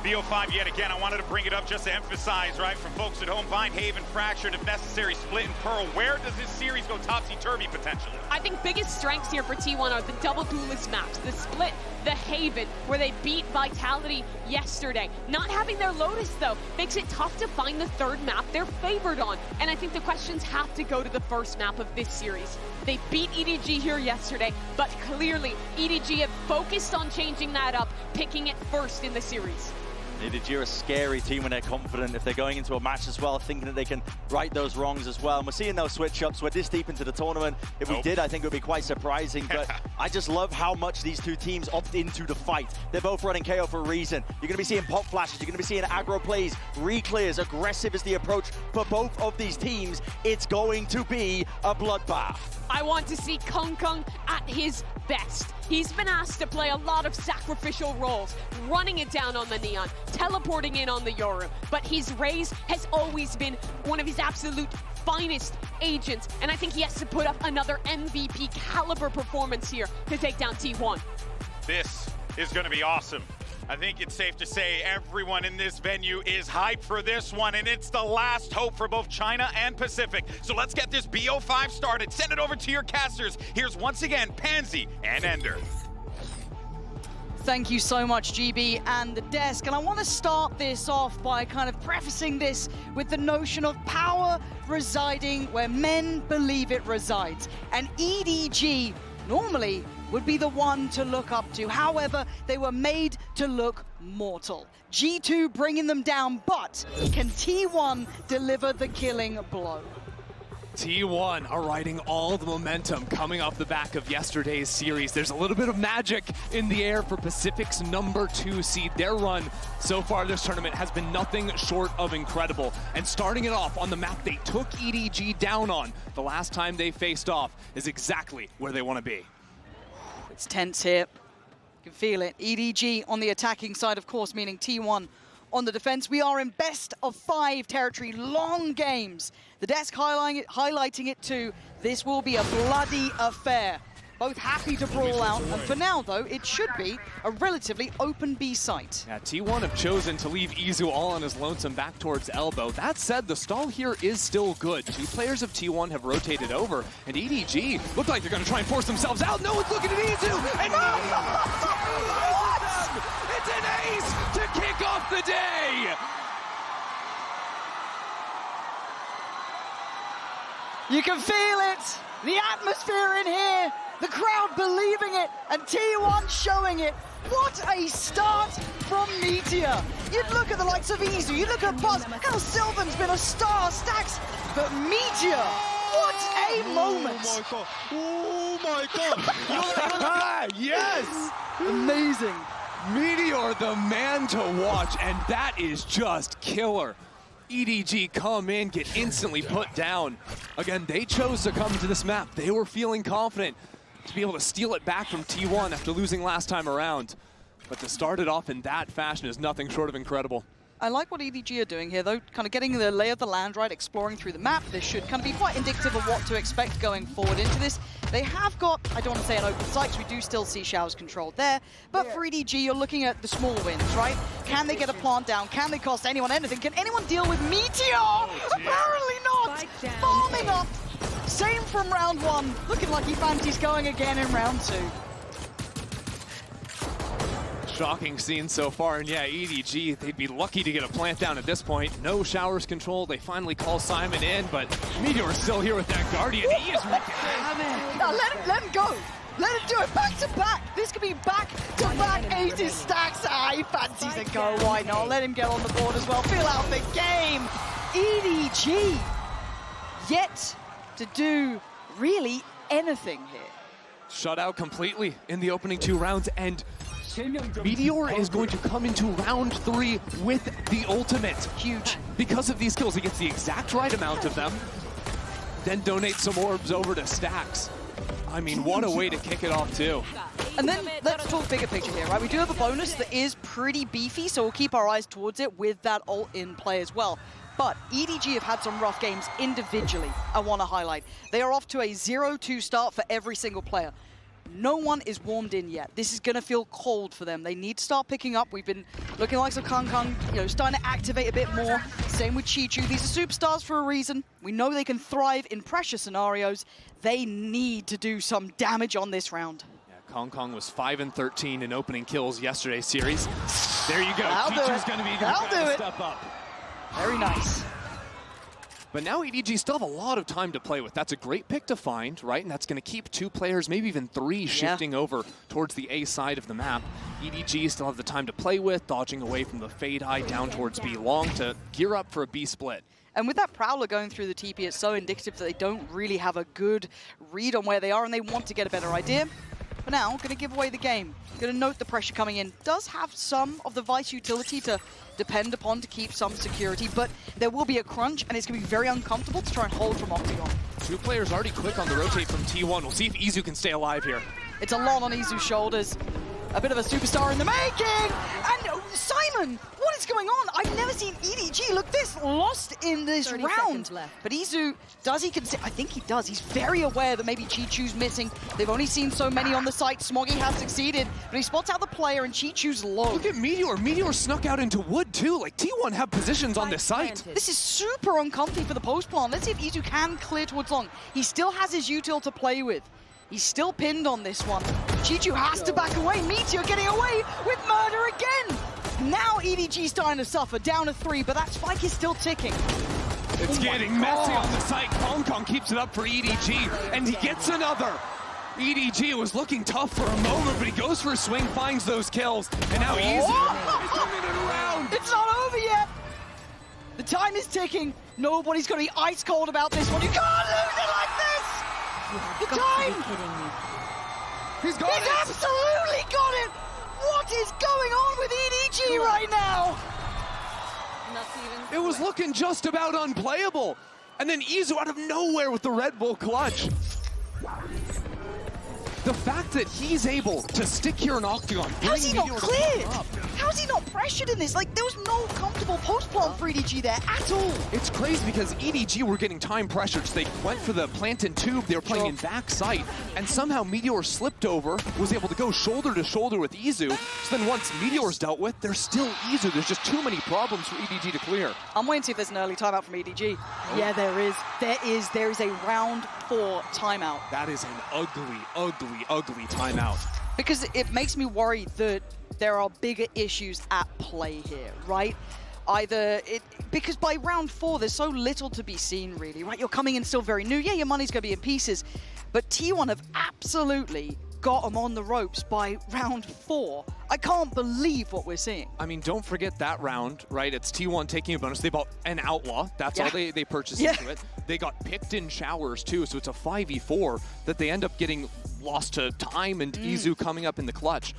BO5 yet again. I wanted to bring it up just to emphasize, right, for folks at home, Bind, Haven, Fractured, if necessary, Split, and Pearl. Where does this series go topsy-turvy potentially? I think biggest strengths here for T1 are the double duelist maps, the Split, the Haven, where they beat Vitality yesterday. Not having their Lotus, though, makes it tough to find the third map they're favored on. And I think the questions have to go to the first map of this series. They beat EDG here yesterday, but clearly EDG have focused on changing that up, picking it first in the series. EDG are a scary team when they're confident. If they're going into a match as well, thinking that they can right those wrongs as well. And we're seeing those switch-ups. We're this deep into the tournament. If we did, I think it would be quite surprising. But I just love how much these 2 teams opt into the fight. They're both running KO for a reason. You're going to be seeing pop flashes. You're going to be seeing aggro plays, re-clears. Aggressive is the approach for both of these teams. It's going to be a bloodbath. I want to see Kung Kung at his best. He's been asked to play a lot of sacrificial roles, running it down on the Neon, teleporting in on the Yoru, but his Raze has always been one of his absolute finest agents, and I think he has to put up another MVP caliber performance here to take down T1. This is going to be awesome. I think it's safe to say everyone in this venue is hyped for this one, and it's the last hope for both China and Pacific. So let's get this BO5 started. Send it over to your casters. Here's once again Pansy and Ender. Thank you so much, GB and the desk. And I want to start this off by kind of prefacing this with the notion of power residing where men believe it resides. And EDG normally would be the one to look up to. However, they were made to look mortal. G2 bringing them down, but can T1 deliver the killing blow? T1 are riding all the momentum coming off the back of yesterday's series. There's a little bit of magic in the air for Pacific's #2 seed. Their run so far this tournament has been nothing short of incredible. And starting it off on the map they took EDG down on the last time they faced off is exactly where they want to be. It's tense here. You can feel it. EDG on the attacking side, of course, meaning T1 on the defense. We are in best of 5 territory, long games. The desk highlighting it too. This will be a bloody affair. Both happy to brawl out, and for now, though, it should be a relatively open B site. Yeah, T1 have chosen to leave Izu all on his lonesome back towards elbow. That said, the stall here is still good. 2 players of T1 have rotated over, and EDG look like they're going to try and force themselves out. No one's looking at Izu, and it's an ace to kick off the day! You can feel it, the atmosphere in here, the crowd believing it, and T1 showing it. What a start from Meteor. You'd look at the likes of Izu, you look at Buzz, how Sylvan's been a star, Stax, but Meteor, what a moment. Oh my god! Yes! Amazing. Meteor, the man to watch, and that is just killer. EDG come in, get instantly put down. Again, they chose to come to this map. They were feeling confident to be able to steal it back from T1 after losing last time around. But to start it off in that fashion is nothing short of incredible. I like what EDG are doing here, though, kind of getting the lay of the land right, exploring through the map. This should kind of be quite indicative of what to expect going forward into this. They have got, I don't want to say an open site, we do still see showers controlled there, but for EDG, you're looking at the small wins, right? Can they get a plant down? Can they cost anyone anything? Can anyone deal with Meteor? Apparently not! Farming up! Same from round 1. Looking like he fancies going again in round 2. Shocking scene so far, and yeah, EDG, they'd be lucky to get a plant down at this point. No showers control. They finally call Simon in, but Meteor's still here with that Guardian. He is wreaking havoc. Now let him go. Let him do it back to back. This could be back to back aces, Stacks. He fancies a go. Why not? Let him get on the board as well. Fill out the game. EDG yet to do really anything here. Shut out completely in the opening 2 rounds, and Meteor is going to come into round 3 with the ultimate. Huge. Because of these kills, he gets the exact right amount of them, then donate some orbs over to Stax. I mean, what a way to kick it off, too. And then let's talk bigger picture here, right? We do have a bonus that is pretty beefy, so we'll keep our eyes towards it with that ult in play as well. But EDG have had some rough games individually, I want to highlight. They are off to a 0-2 start for every single player. No one is warmed in yet. This is going to feel cold for them. They need to start picking up. We've been looking like some Kang, starting to activate a bit more. Same with Chichu. These are superstars for a reason. We know they can thrive in pressure scenarios. They need to do some damage on this round. Yeah, Kang was 5-13 in opening kills yesterday's series. There you go. Chichu's going to be step up. Very nice. But now EDG still have a lot of time to play with. That's a great pick to find, right? And that's going to keep 2 players, maybe even 3, shifting over towards the A side of the map. EDG still have the time to play with, dodging away from the Fade Eye down towards B long to gear up for a B split. And with that Prowler going through the TP, it's so indicative that they don't really have a good read on where they are, and they want to get a better idea. For now, going to give away the game. Going to note the pressure coming in. Does have some of the Vice utility to depend upon to keep some security, but there will be a crunch, and it's going to be very uncomfortable to try and hold from Octagon. 2 players already quick on the rotate from T1. We'll see if Izu can stay alive here. It's a lot on Izu's shoulders. A bit of a superstar in the making! And Simon, what is going on? I've never seen EDG look this lost in this round. But Izu, does he consider? I think he does. He's very aware that maybe Chichu's missing. They've only seen so many on the site. Smoggy has succeeded, but he spots out the player and Chichu's low. Look at Meteor. Meteor snuck out into wood too. Like T1 have positions on this site. This is super uncomfy for the post plan. Let's see if Izu can clear towards long. He still has his util to play with. He's still pinned on this one. Chichu has to back away. Meteor getting away with murder again. Now EDG starting to suffer, down to 3, but that spike is still ticking. It's getting messy on the site. Kong Kong keeps it up for EDG, and he gets another. EDG was looking tough for a moment, but he goes for a swing, finds those kills, and now Easy is turning it around. It's not over yet. The time is ticking. Nobody's going to be ice cold about this one. You can't lose it like this. The time. He's got it. He's absolutely got it. What is going on with EDG right now? It was looking just about unplayable. And then Izu out of nowhere with the Red Bull clutch. The fact that he's able to stick here in Octagon, how's he not cleared? How's he not pressured in this? Like, there was no comfortable post-plant for EDG there at all. It's crazy because EDG were getting time pressured, so they went for the plant and tube. They were playing in backside, and somehow Meteor slipped over, was able to go shoulder to shoulder with Izu. So then once Meteor's dealt with, there's still Izu. There's just too many problems for EDG to clear. I'm waiting to see if there's an early timeout from EDG. Yeah, there is. There is a round 4 timeout. That is an ugly, ugly, ugly timeout. Because it makes me worry that there are bigger issues at play here, right? Because by round 4, there's so little to be seen, really, right? You're coming in still very new. Yeah, your money's going to be in pieces. But T1 have absolutely got them on the ropes by round 4. I can't believe what we're seeing. I mean, don't forget that round, right? It's T1 taking a bonus. They bought an Outlaw. That's all they purchased into it. They got picked in showers, too, so it's a 5v4 that they end up getting lost to time and Izu coming up in the clutch.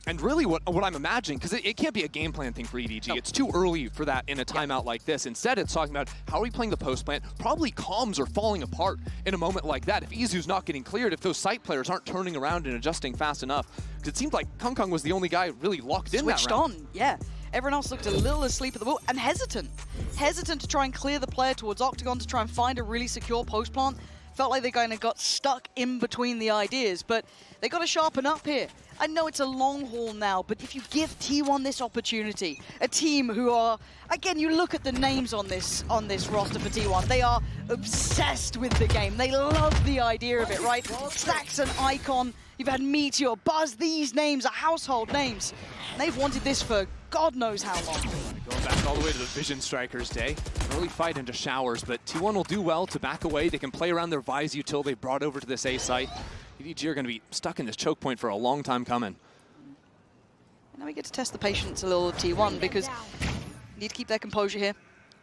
And really what I'm imagining, because it can't be a game plan thing for EDG. Nope. It's too early for that in a timeout like this. Instead, it's talking about how are we playing the post plant? Probably comms are falling apart in a moment like that. If Izu's not getting cleared, if those site players aren't turning around and adjusting fast enough. Because it seemed like Kong Kong was the only guy really locked in that round. Switched on, yeah. Everyone else looked a little asleep at the wheel and hesitant. Hesitant to try and clear the player towards Octagon to try and find a really secure post plant. Felt like they kind of got stuck in between the ideas, but they got to sharpen up here. I know it's a long haul now, but if you give T1 this opportunity, a team who are, again, you look at the names on this roster for T1, they are obsessed with the game. They love the idea of it, right? Stax and Icon, you've had Meteor, Buzz, these names are household names. And they've wanted this for God knows how long. Going back all the way to the Vision Strikers day. Early fight into showers, but T1 will do well to back away. They can play around their Vise util they brought over to this A site. EDG are going to be stuck in this choke point for a long time coming. Now we get to test the patience a little of T1 because need to keep their composure here.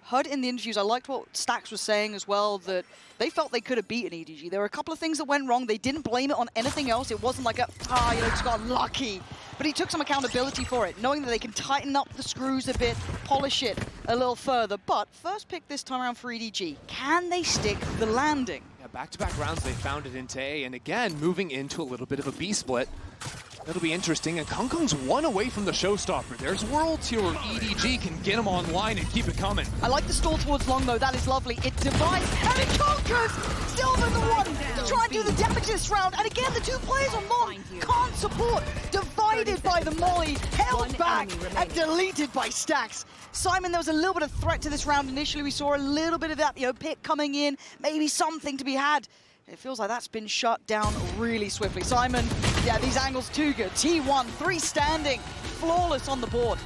Heard in the interviews, I liked what Stax was saying as well, that they felt they could have beaten EDG. There were a couple of things that went wrong. They didn't blame it on anything else. It wasn't like just got lucky. But he took some accountability for it, knowing that they can tighten up the screws a bit, polish it a little further. But first pick this time around for EDG. Can they stick the landing? Yeah, back-to-back rounds, they found it into A, and again, moving into a little bit of a B split. That'll be interesting, and Kong Kong's one away from the showstopper. There's worlds here where EDG can get him online and keep it coming. I like the stall towards long, though. That is lovely. It divides, and it conquers! Still with the one to try and do the damage this round. And again, the 2 players on long can't support. Divided by the molly, held back, and deleted by Stax. Simon, there was a little bit of threat to this round initially. We saw a little bit of that, pick coming in, maybe something to be had. It feels like that's been shut down really swiftly. Simon, yeah, these angles too good. T1, 3 standing, flawless on the board.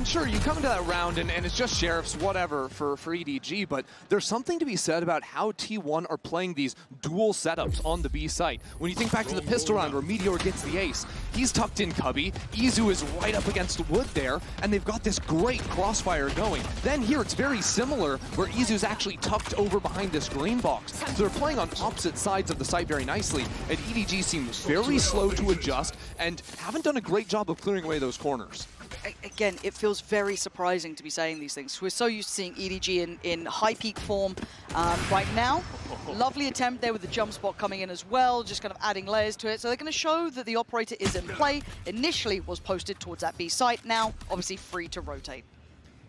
Sure, you come into that round and it's just sheriffs, whatever, for EDG, but there's something to be said about how T1 are playing these dual setups on the B site. When you think back to the pistol round where Meteor gets the ace, he's tucked in Cubby, Izu is right up against Wood there, and they've got this great crossfire going. Then here it's very similar, where Izu's actually tucked over behind this green box. So they're playing on opposite sides of the site very nicely, and EDG seems very slow to adjust and haven't done a great job of clearing away those corners. Again, it feels very surprising to be saying these things. We're so used to seeing EDG in high peak form right now. Lovely attempt there with the jump spot coming in as well, just kind of adding layers to it. So they're going to show that the operator is in play. Initially was posted towards that B site, now obviously free to rotate.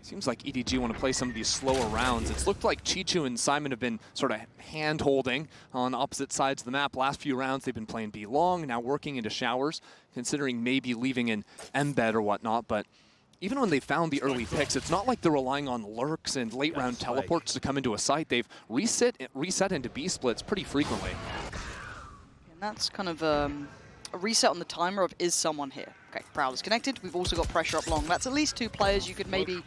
Seems like EDG want to play some of these slower rounds. It's looked like Chichu and Simon have been sort of hand-holding on opposite sides of the map. Last few rounds, they've been playing B long, now working into showers, considering maybe leaving an embed or whatnot. But even when they found the early picks, it's not like they're relying on lurks and late-round teleports to come into a site. They've reset into B splits pretty frequently. And that's kind of a reset on the timer of is someone here. Okay, Prowler's connected. We've also got pressure up long. That's at least 2 players you could maybe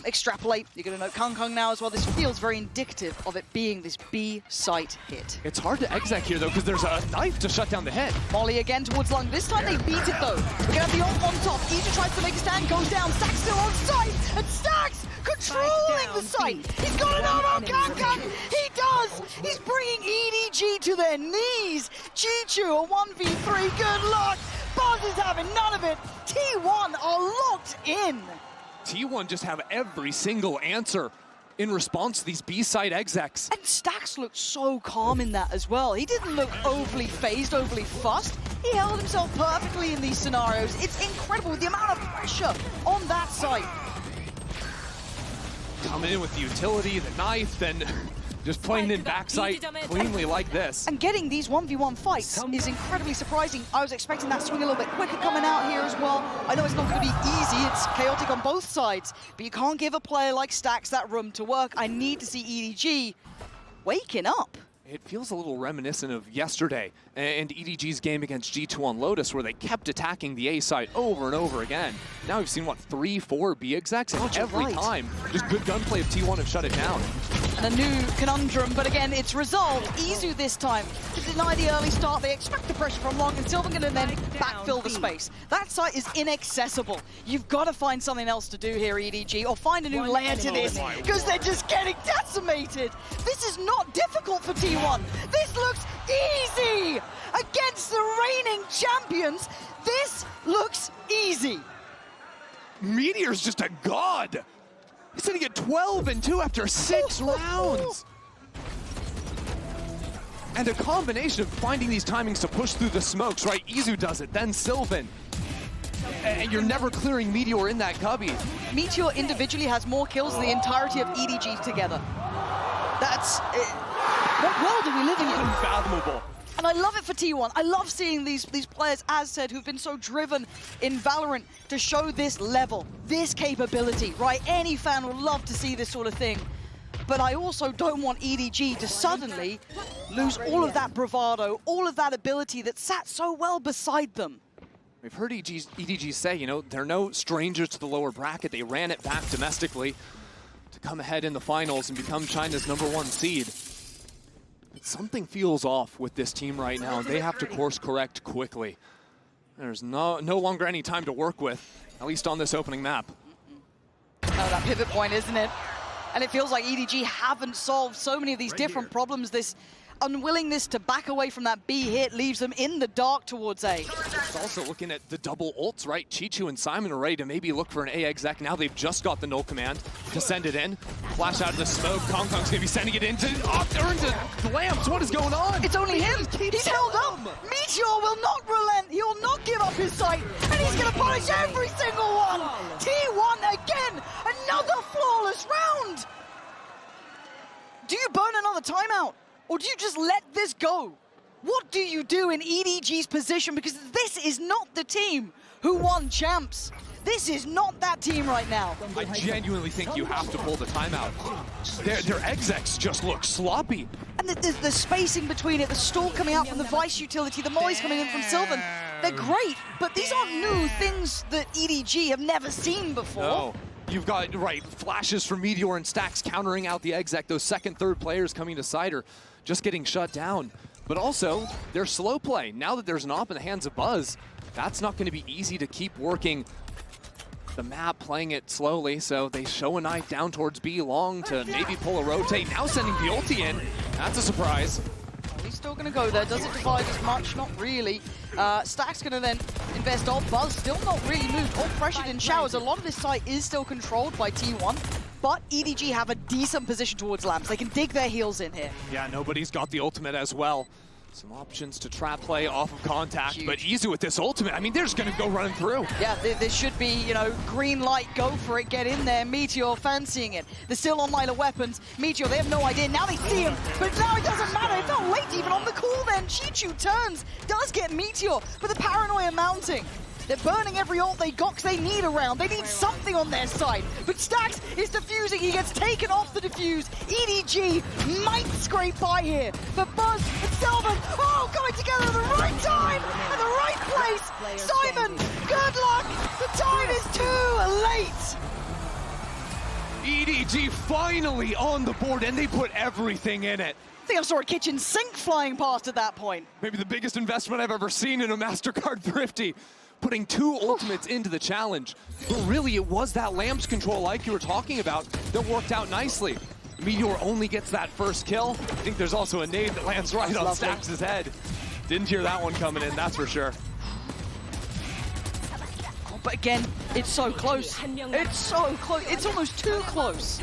extrapolate. You're going to know Kung now as well. This feels very indicative of it being this B site hit. It's hard to exec here, though, because there's a knife to shut down the head. Molly again towards Lung. This time they beat it, though. We're going to have the ult on top. EDG tries to make a stand, goes down. Stax still on site, and Stax controlling the site. He's got an ult on Kung. He does. He's bringing EDG to their knees. Chichu, a 1v3. Good luck. Buzz is having none of it. T1 are locked in. T1 just have every single answer in response to these B-side execs. And Stax looked so calm in that as well. He didn't look overly phased, overly fussed. He held himself perfectly in these scenarios. It's incredible the amount of pressure on that side. Coming in with the utility, the knife, then just playing in backside cleanly like this. And getting these 1v1 fights is incredibly surprising. I was expecting that swing a little bit quicker coming out here as well. I know it's not going to be easy. It's chaotic on both sides. But you can't give a player like Stax that room to work. I need to see EDG waking up. It feels a little reminiscent of yesterday and EDG's game against G2 on Lotus, where they kept attacking the A side over and over again. Now we've seen, what, 3-4 B execs, and every time just good gunplay of T1 have shut it down. And a new conundrum, but again, it's resolved. Izu this time to deny the early start. They expect the pressure from Long, and Sylvan gonna then backfill the space. That site is inaccessible. You've got to find something else to do here, EDG, or find a new layer to this, because they're just getting decimated. This is not difficult for T1. This looks easy against the reigning champions. This looks easy. Meteor's just a god. He's sitting at 12-2 after 6 rounds. And a combination of finding these timings to push through the smokes, right? Izu does it, then Sylvan. And you're never clearing Meteor in that cubby. Meteor individually has more kills than the entirety of EDG together. That's... what world are we living in? Unfathomable. And I love it for T1. I love seeing these players, as said, who've been so driven in Valorant to show this level, this capability, right? Any fan would love to see this sort of thing. But I also don't want EDG to suddenly lose all of that bravado, all of that ability that sat so well beside them. We've heard EDG say, you know, they're no strangers to the lower bracket. They ran it back domestically to come ahead in the finals and become China's #1 seed. Something feels off with this team right now, and they have to course correct quickly. There's no longer any time to work with, at least on this opening map. Oh, that pivot point, isn't it? And it feels like EDG haven't solved so many of these different problems. This unwillingness to back away from that B hit leaves them in the dark towards A. It's also looking at the double ults, right? Chichu and Simon are ready to maybe look for an A exec. Now they've just got the null command to send it in. Flash out of the smoke. Kong Kong's gonna be sending it into Lamps. What is going on? It's only him. He's held up. Meteor will not relent. He will not give up his sight. And he's gonna punish every single one. T1 again. Another flawless round. Do you burn another timeout? Or do you just let this go? What do you do in EDG's position? Because this is not the team who won champs. This is not that team right now. I genuinely think you have to pull the timeout. Their execs just look sloppy. And the spacing between it, the stall coming out from the Vice utility, the mollies coming in from Sylvan. They're great, but these aren't new things that EDG have never seen before. No. You've got, right, flashes from Meteor and Stax countering out the exec. Those second, third players coming to Cider just getting shut down. But also, their slow play. Now that there's an op in the hands of Buzz, that's not going to be easy to keep working the map, playing it slowly. So they show a knife down towards B long to maybe pull a rotate. Now sending the ulti in. That's a surprise. He's still going to go there. Does it divide as much? Not really. Stack's going to then invest off. Buzz still not really moved. All pressured in showers. A lot of this site is still controlled by T1. But EDG have a decent position towards Lamps. They can dig their heels in here. Yeah, nobody's got the ultimate as well. Some options to trap play off of contact, but Izu with this ultimate, I mean, they're just going to go running through. Yeah, there should be, you know, green light, go for it, get in there. Meteor fancying it. They're still on line of weapons. Meteor, they have no idea. Now they see him, but now it doesn't matter. It felt late even on the call then. Chichu turns, does get Meteor, but the paranoia mounting. They're burning every ult they got because they need a round. They need something on their side. But Stax is defusing. He gets taken off the defuse. EDG might scrape by here. But Buzz and Sylvan, coming together at the right time. And the The time is too late! EDG finally on the board, and they put everything in it. I think I saw a kitchen sink flying past at that point. Maybe the biggest investment I've ever seen in a Mastercard Thrifty. Putting 2 ultimates into the challenge. But really, it was that Lamps control, like you were talking about, that worked out nicely. Meteor only gets that first kill. I think there's also a nade that lands right on Stax' head. Didn't hear that one coming in, that's for sure. Oh, but again, it's so close. It's so close. It's almost too close.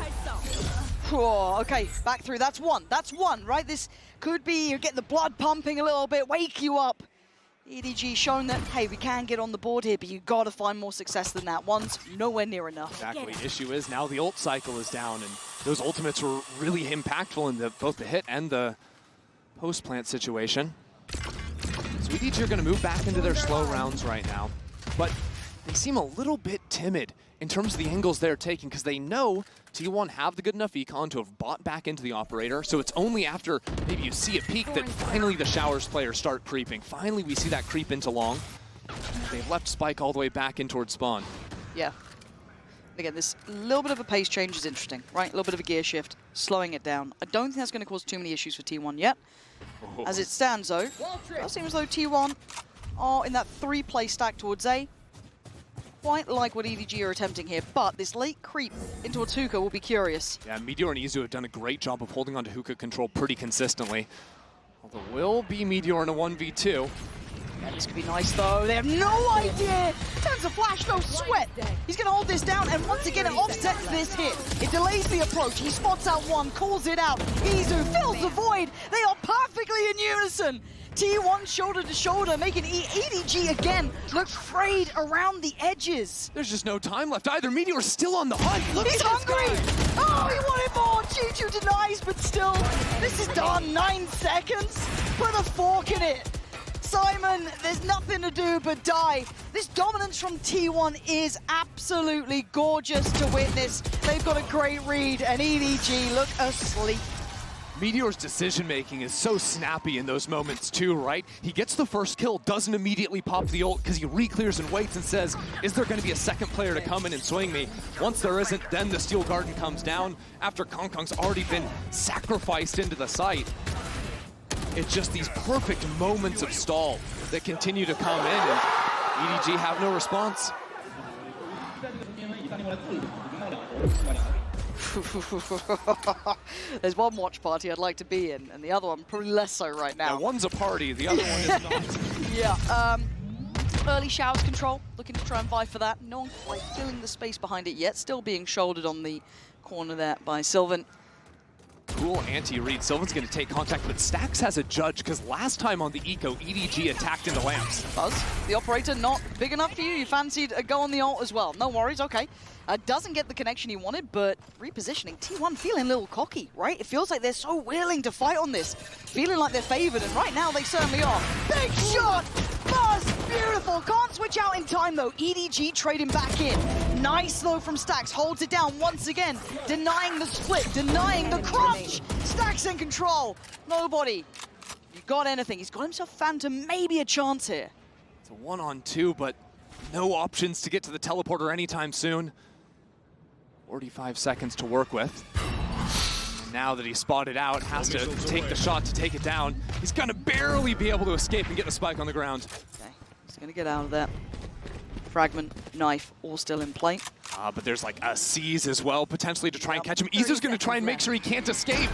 Oh, okay, back through. That's one. That's one, right? This could be, you get the blood pumping a little bit, wake you up. EDG showing that, hey, we can get on the board here, but you got to find more success than that. One's nowhere near enough. Exactly. Issue is now the ult cycle is down, and those ultimates were really impactful in both the hit and the post-plant situation. So EDG are going to move back into their slow rounds right now, but they seem a little bit timid in terms of the angles they're taking, because they know T1 have the good enough econ to have bought back into the operator, so it's only after maybe you see a peek that finally the Showers players start creeping. Finally we see that creep into long. They've left Spike all the way back in towards spawn. Yeah. Again, this little bit of a pace change is interesting, right? A little bit of a gear shift, slowing it down. I don't think that's going to cause too many issues for T1 yet. Oh. As it stands, though, it seems as though T1 are in that 3-play stack towards A. Quite like what EDG are attempting here, but this late creep into towards Hookah will be curious. Yeah, Meteor and Izu have done a great job of holding on to Hookah control pretty consistently. Although will be Meteor in a 1v2. Yeah, this could be nice, though. They have no idea. Turns a flash, no sweat. He's going to hold this down, and once again, it offsets this hit. It delays the approach. He spots out one, calls it out. Izu fills the void. They are perfectly in unison. T1 shoulder to shoulder, making EDG again look frayed around the edges. There's just no time left either. Meteor's still on the hunt. Look He's hungry. Oh, he wanted more. Choo-choo denies, but still, this is done. 9 seconds. Put a fork in it. Simon, there's nothing to do but die. This dominance from T1 is absolutely gorgeous to witness. They've got a great read, and EDG look asleep. Meteor's decision-making is so snappy in those moments too, right? He gets the first kill, doesn't immediately pop the ult because he re-clears and waits and says, is there going to be a second player to come in and swing me? Once there isn't, then the Steel Garden comes down after Kong Kong's already been sacrificed into the site. It's just these perfect moments of stall that continue to come in, and EDG have no response. There's one watch party I'd like to be in, and the other one probably less so right now. Yeah, one's a party, the other one is not. Yeah, early Showers control, looking to try and vie for that. No one quite filling the space behind it yet, still being shouldered on the corner there by Sylvan. Cool anti-read. Sylvan's going to take contact, but Stax has a judge because last time on the eco, EDG attacked into Lamps. Buzz, the operator not big enough for you? You fancied a go on the ult as well. No worries, okay. Doesn't get the connection he wanted, but repositioning. T1 feeling a little cocky, right? It feels like they're so willing to fight on this. Feeling like they're favored, and right now they certainly are. Big shot! Buzz, beautiful. Can't switch out in time, though. EDG trading back in. Nice, though, from Stax. Holds it down once again. Denying the split, denying the crunch. Stax in control. Nobody. You got anything. He's got himself Phantom, maybe a chance here. It's a 1-on-2, but no options to get to the teleporter anytime soon. 45 seconds to work with. And now that he's spotted out, has to take the shot to take it down. He's gonna barely be able to escape and get the spike on the ground. Okay, he's gonna get out of there. Fragment, knife, all still in play. But there's like a seize as well, potentially to try and catch him. Izu's gonna try and make sure he can't escape.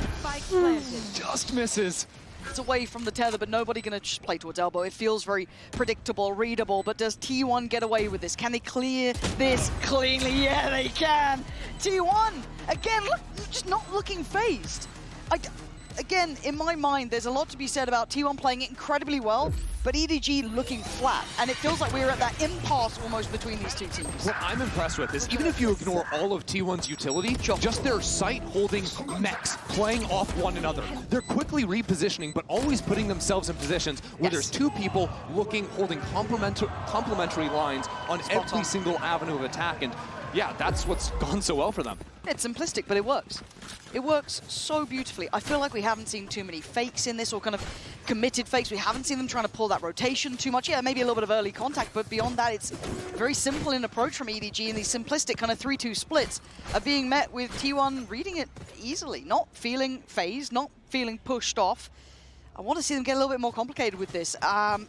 Just misses. It's away from the tether, but nobody gonna just play towards elbow. It feels very predictable, readable, but does T1 get away with this? Can they clear this cleanly? Yeah, they can. T1, again, look, just not looking phased. Again, in my mind, there's a lot to be said about T1 playing it incredibly well, but EDG looking flat. And it feels like we're at that impasse almost between these two teams. What I'm impressed with is even if you ignore all of T1's utility, just their site-holding mechs playing off one another. They're quickly repositioning, but always putting themselves in positions where there's two people holding complementary lines on every single avenue of attack. And yeah, that's what's gone so well for them. It's simplistic, but it works. It works so beautifully. I feel like we haven't seen too many fakes in this or kind of committed fakes. We haven't seen them trying to pull that rotation too much. Yeah, maybe a little bit of early contact, but beyond that, it's very simple in approach from EDG, and these simplistic kind of 3-2 splits are being met with T1 reading it easily, not feeling phased, not feeling pushed off. I want to see them get a little bit more complicated with this.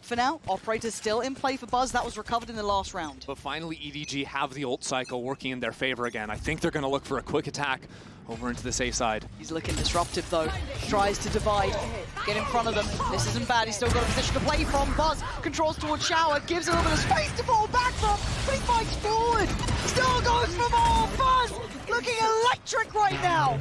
For now, Operator's still in play for Buzz. That was recovered in the last round. But finally, EDG have the ult cycle working in their favor again. I think they're going to look for a quick attack over into the safe side. He's looking disruptive, though. Tries to divide, get in front of them. This isn't bad. He's still got a position to play from. Buzz controls towards Shower, gives a little bit of space to fall back from, but he fights forward. Still goes for more. Buzz looking electric right now.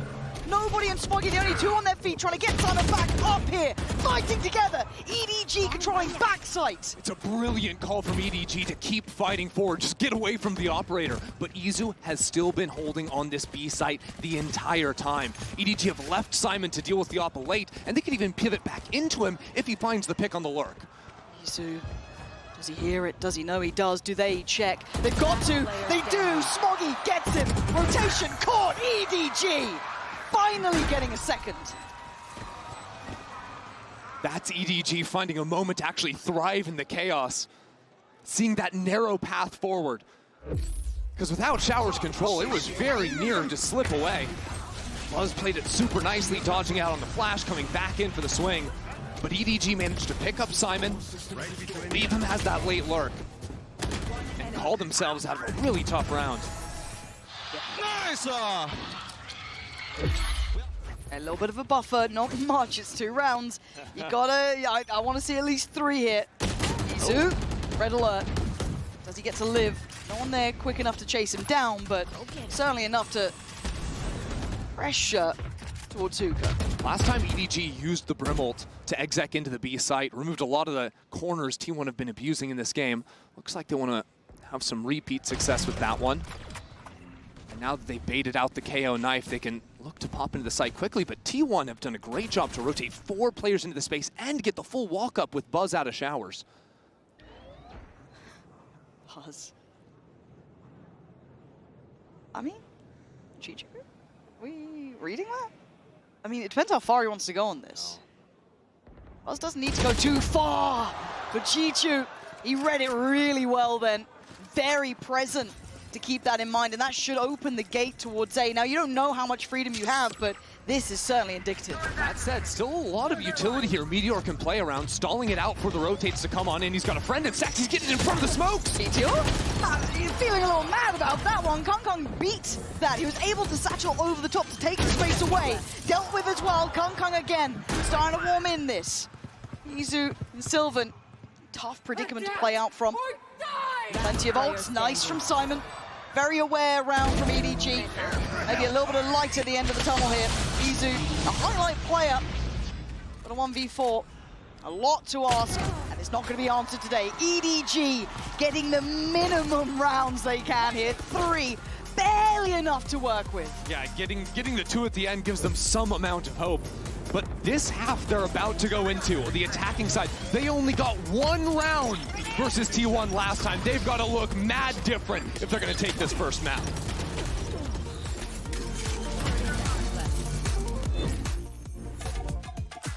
Nobody and Smoggy, the only two on their feet, trying to get Simon back up here, fighting together. EDG controlling backside. It's a brilliant call from EDG to keep fighting forward, just get away from the operator. But Izu has still been holding on this B site the entire time. EDG have left Simon to deal with the Oppa late, and they can even pivot back into him if he finds the pick on the lurk. Izu, does he hear it? Does he know he does? Do they check? They've got to. They do. Smoggy gets him. Rotation caught. EDG. Finally getting a second. That's EDG finding a moment to actually thrive in the chaos. Seeing that narrow path forward. Because without Shower's control, it was very near to slip away. Buzz played it super nicely, dodging out on the flash, coming back in for the swing. But EDG managed to pick up Simon, leave him as that late lurk, and call themselves out of a really tough round. Nice! A little bit of a buffer, not much, it's 2 rounds. You gotta, I want to see at least 3 here. Izu, red alert. Does he get to live? No one there quick enough to chase him down, but certainly enough to pressure towards Hookah. Last time EDG used the Brim ult to exec into the B site, removed a lot of the corners T1 have been abusing in this game. Looks like they want to have some repeat success with that one. And now that they baited out the KO knife, they can look to pop into the site quickly, but T1 have done a great job to rotate 4 players into the space and get the full walk-up with Buzz out of Showers. Buzz. I mean, Chichu, we reading that? I mean, it depends how far he wants to go on this. Buzz doesn't need to go too far, but Chichu, he read it really well then. Very present to keep that in mind, and that should open the gate towards A. Now, you don't know how much freedom you have, but this is certainly indicative. That said, still a lot of utility here. Meteor can play around, stalling it out for the rotates to come on in. He's got a friend in Stax. He's getting in front of the smokes. Meteor, feeling a little mad about that one. Kong beat that. He was able to satchel over the top to take the space away. Dealt with as well. Kong again, starting to warm in this. Izu and Sylvan, tough predicament to play out from. Plenty of ults, nice from Simon. Very aware round from EDG. Maybe a little bit of light at the end of the tunnel here. Izu, a highlight player, but a 1v4. A lot to ask, and it's not going to be answered today. EDG getting the minimum rounds they can here. 3, barely enough to work with. Yeah, getting the 2 at the end gives them some amount of hope. But this half they're about to go into, the attacking side, they only got 1 round versus T1 last time. They've got to look mad different if they're going to take this first map.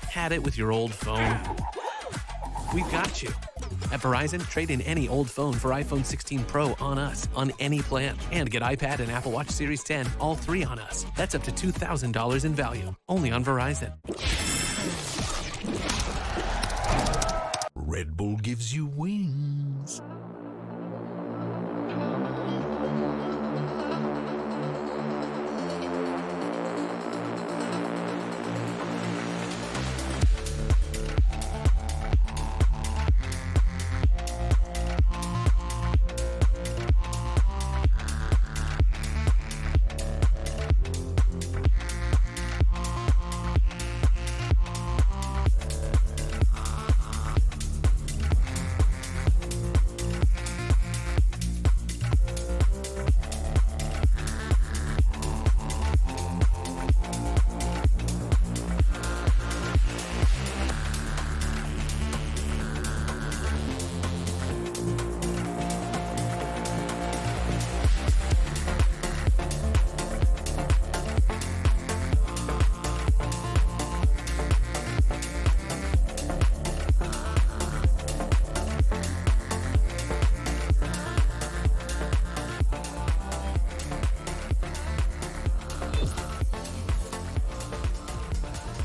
Had it with your old phone? We've got you. At Verizon, trade in any old phone for iPhone 16 Pro on us, on any plan. And get iPad and Apple Watch Series 10, all 3 on us. That's up to $2,000 in value, only on Verizon. Red Bull gives you wings.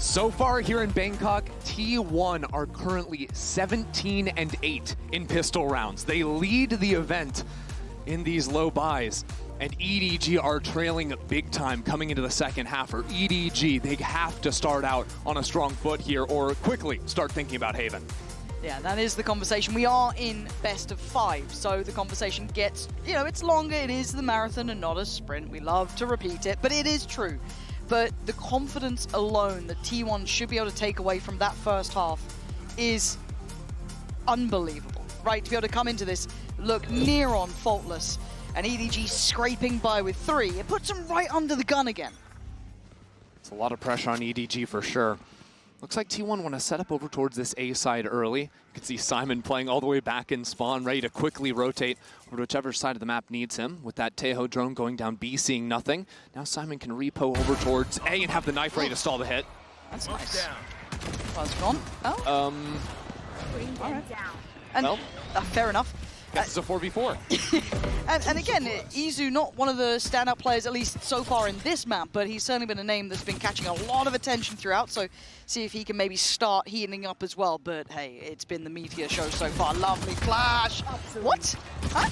So far here in Bangkok, T1 are currently 17-8 in pistol rounds. They lead the event in these low buys, and EDG are trailing big time coming into the second half. For EDG, they have to start out on a strong foot here or quickly start thinking about Haven. Yeah, that is the conversation. We are in best of 5, so the conversation gets, you know, it's longer. It is the marathon and not a sprint. We love to repeat it, but it is true. But the confidence alone that T1 should be able to take away from that first half is unbelievable, right? To be able to come into this, look near on faultless, and EDG scraping by with 3. It puts them right under the gun again. It's a lot of pressure on EDG for sure. Looks like T1 want to set up over towards this A side early. You can see Simon playing all the way back in spawn, ready to quickly rotate over to whichever side of the map needs him. With that Teho drone going down B, seeing nothing. Now Simon can repo over towards A and have the knife ready to stall the hit. That's nice. Buzz gone. Oh. All right. And, well, fair enough. Guess it's a 4v4. and again, Izu, not one of the standout players, at least so far in this map, but he's certainly been a name that's been catching a lot of attention throughout, so see if he can maybe start heating up as well. But hey, it's been the Meteor show so far. Lovely flash. What? Huh?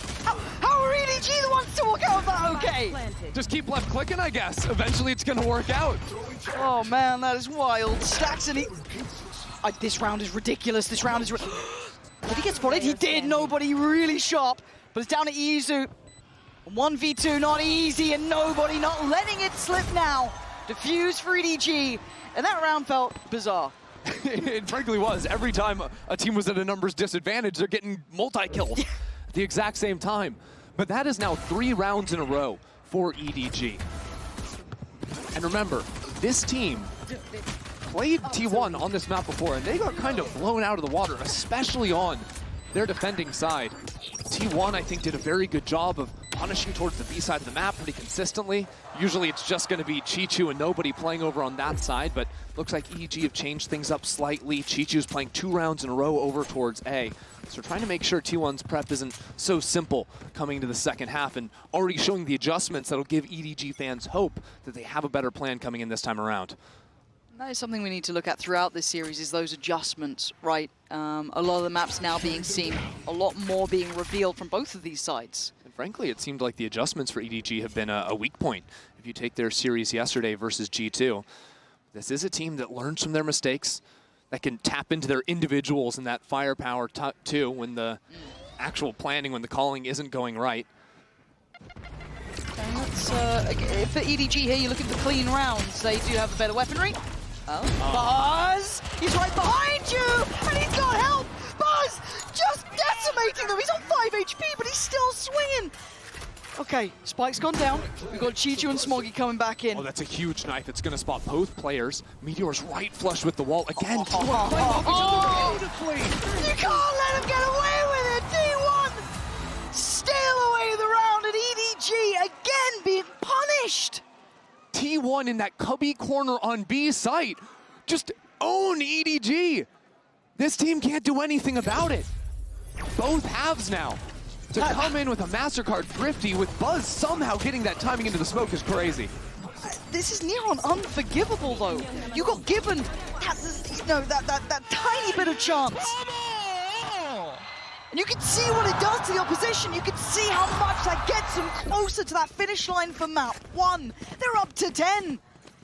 How are EDG the ones to walk out of that okay? Just keep left clicking, I guess. Eventually it's going to work out. Oh man, that is wild. Stax and this round is ridiculous. This round is Did he get spotted? He did. Nobody really sharp. But it's down to Izu. 1v2, not easy, and nobody not letting it slip now. Diffuse for EDG. And that round felt bizarre. It frankly was. Every time a team was at a numbers disadvantage, they're getting multi-kills at the exact same time. But that is now 3 rounds in a row for EDG. And remember, this team played T1 on this map before, and they got kind of blown out of the water, especially on their defending side. T1, I think, did a very good job of punishing towards the B side of the map pretty consistently. Usually it's just going to be Chichu and nobody playing over on that side, but looks like EDG have changed things up slightly. Chichu's playing 2 rounds in a row over towards A. So trying to make sure T1's prep isn't so simple coming into the second half, and already showing the adjustments that'll give EDG fans hope that they have a better plan coming in this time around. That is something we need to look at throughout this series, is those adjustments, right? A lot of the maps now being seen, a lot more being revealed from both of these sides. And frankly, it seemed like the adjustments for EDG have been a weak point. If you take their series yesterday versus G2, this is a team that learns from their mistakes, that can tap into their individuals and that firepower too when the actual planning, when the calling isn't going right. And let's, for EDG here, you look at the clean rounds, they do have the better weaponry. Oh, Buzz! He's right behind you! And he's got help! Buzz! Just decimating them! He's on 5 HP, but he's still swinging! Okay, Spike's gone down. We've got Chichu and Smoggy coming back in. Oh, that's a huge knife. It's going to spot both players. Meteor's right flush with the wall. Again, beautifully. You can't let him get away with it! T1! Steal away the round, and EDG again being punished! T1 in that cubby corner on B site. Just own EDG. This team can't do anything about it. Both halves now. To come in with a Mastercard thrifty with Buzz somehow getting that timing into the smoke is crazy. This is near on unforgivable though. You got given that tiny bit of chance. And you can see what it does to the opposition. You can see how much that gets them closer to that finish line for map 1. They're up to 10.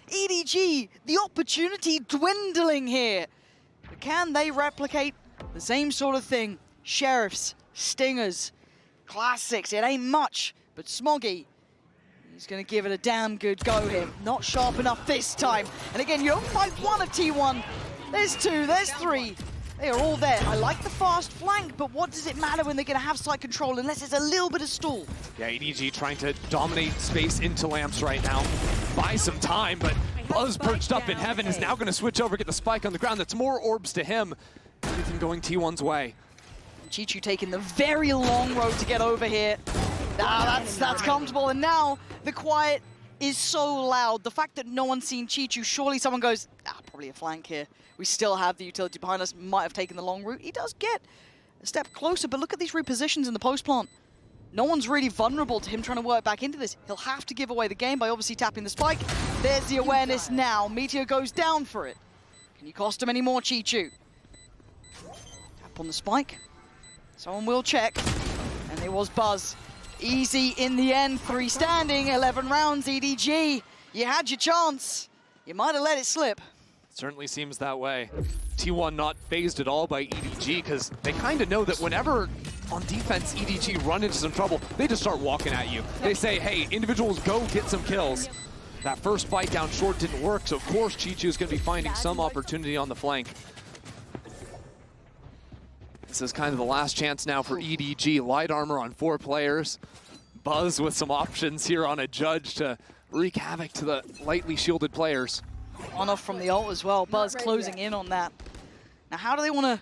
EDG, the opportunity dwindling here. But can they replicate the same sort of thing? Sheriffs, Stingers, Classics, it ain't much, but Smoggy, he's gonna give it a damn good go here. Not sharp enough this time. And again, you don't fight 1 of T1. There's 2, there's 3. They are all there. I like the fast flank, but what does it matter when they're going to have side control unless it's a little bit of stall? Yeah, EDG trying to dominate space into lamps right now. Buy some time, but Buzz perched up in heaven is now going to switch over, get the spike on the ground. That's more orbs to him. Everything going T1's way. Chichu taking the very long road to get over here. That's comfortable, and now the quiet is so loud. The fact that no one's seen Chichu, surely someone goes, probably a flank here. We still have the utility behind us, might have taken the long route. He does get a step closer, but look at these repositions in the post plant. No one's really vulnerable to him trying to work back into this. He'll have to give away the game by obviously tapping the spike. There's the awareness now. Meteor goes down for it. Can you cost him any more, Chichu? Tap on the spike. Someone will check. And it was Buzz. Easy in the end, 3 standing, 11 rounds, EDG. You had your chance. You might have let it slip. Certainly seems that way. T1 not phased at all by EDG because they kind of know that whenever on defense EDG run into some trouble, they just start walking at you. They say, hey, individuals go get some kills. That first fight down short didn't work, so of course Chichu's going to be finding some opportunity on the flank. This is kind of the last chance now for EDG. Light armor on 4 players. Buzz with some options here on a judge to wreak havoc to the lightly shielded players. On off from the ult as well. Buzz closing in on that. Now, how do they want to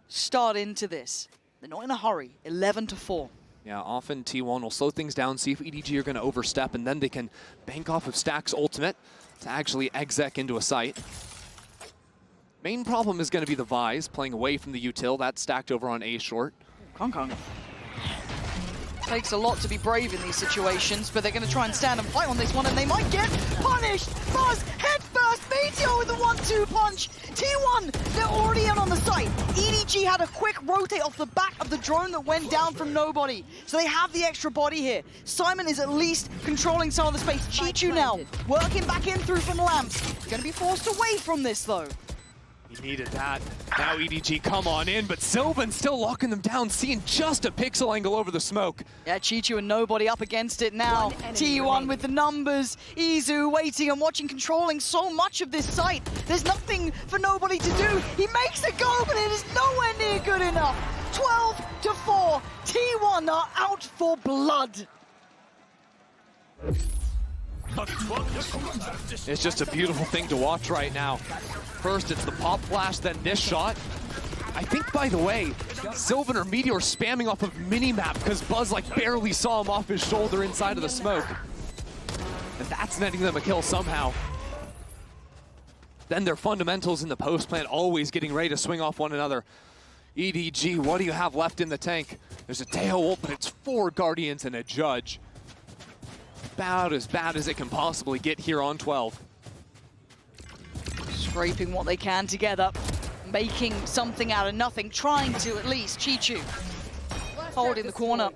start into this? They're not in a hurry. 11-4. Yeah, often T1 will slow things down, see if EDG are going to overstep, and then they can bank off of Stax ultimate to actually exec into a site. Main problem is going to be the Vise playing away from the util. That's stacked over on A short. Kong. Takes a lot to be brave in these situations, but they're going to try and stand and fight on this one, and they might get punished. Buzz, head first, Meteor with the 1-2 punch. T1, they're already in on the site. EDG had a quick rotate off the back of the drone that went down from nobody, so they have the extra body here. Simon is at least controlling some of the space. Chichu now, working back in through from lamps. Going to be forced away from this, though. He needed that. Now EDG come on in, but Sylvan still locking them down, seeing just a pixel angle over the smoke. Yeah, Chichu and nobody up against it now. T1 with the numbers. Izu waiting and watching, controlling so much of this site. There's nothing for nobody to do. He makes it go, but it is nowhere near good enough. 12-4. T1 are out for blood. It's just a beautiful thing to watch right now. First, it's the pop flash, then this shot. I think, by the way, Sylvan or Meteor spamming off of minimap because Buzz like barely saw him off his shoulder inside of the smoke. And that's netting them a kill somehow. Then their fundamentals in the post plant always getting ready to swing off one another. EDG, what do you have left in the tank? There's a Teo ult, but it's 4 Guardians and a Judge. About as bad as it can possibly get here on 12. Scraping what they can together, making something out of nothing, trying to at least. Chichu holding the corner,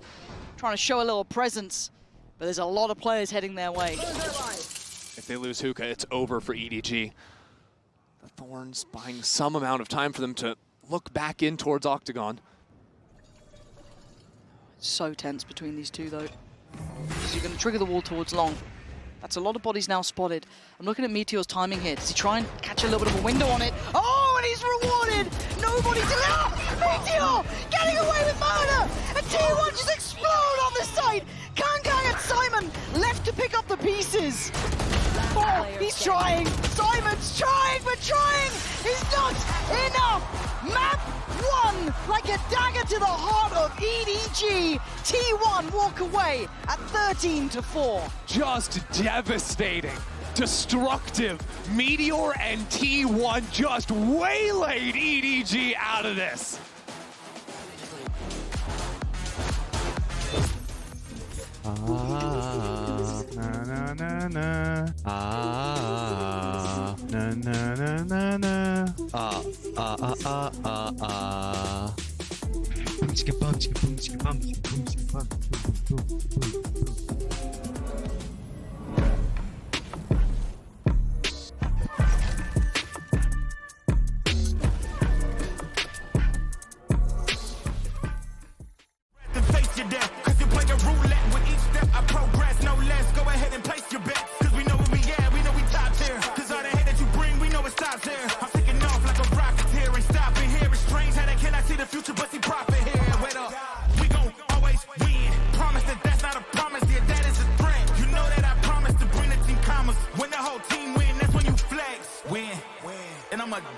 trying to show a little presence, but there's a lot of players heading their way. If they lose Hookah, it's over for EDG. The Thorns buying some amount of time for them to look back in towards Octagon. It's so tense between these two, though. You're going to trigger the wall towards long. That's a lot of bodies now spotted. I'm looking at Meteor's timing here. Does he try and catch a little bit of a window on it? Oh, and he's rewarded! Nobody to... Meteor getting away with murder! And T1 just explode on the site! Kang and Simon left to pick up the pieces. Oh, he's trying. Simon's trying, but trying is not enough. Map 1, like a dagger to the heart of EDG. T1 walk away at 13-4. Just devastating, destructive. Meteor and T1 just waylaid EDG out of this.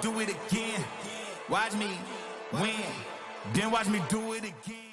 Do it again. Watch me win. Then watch me do it again.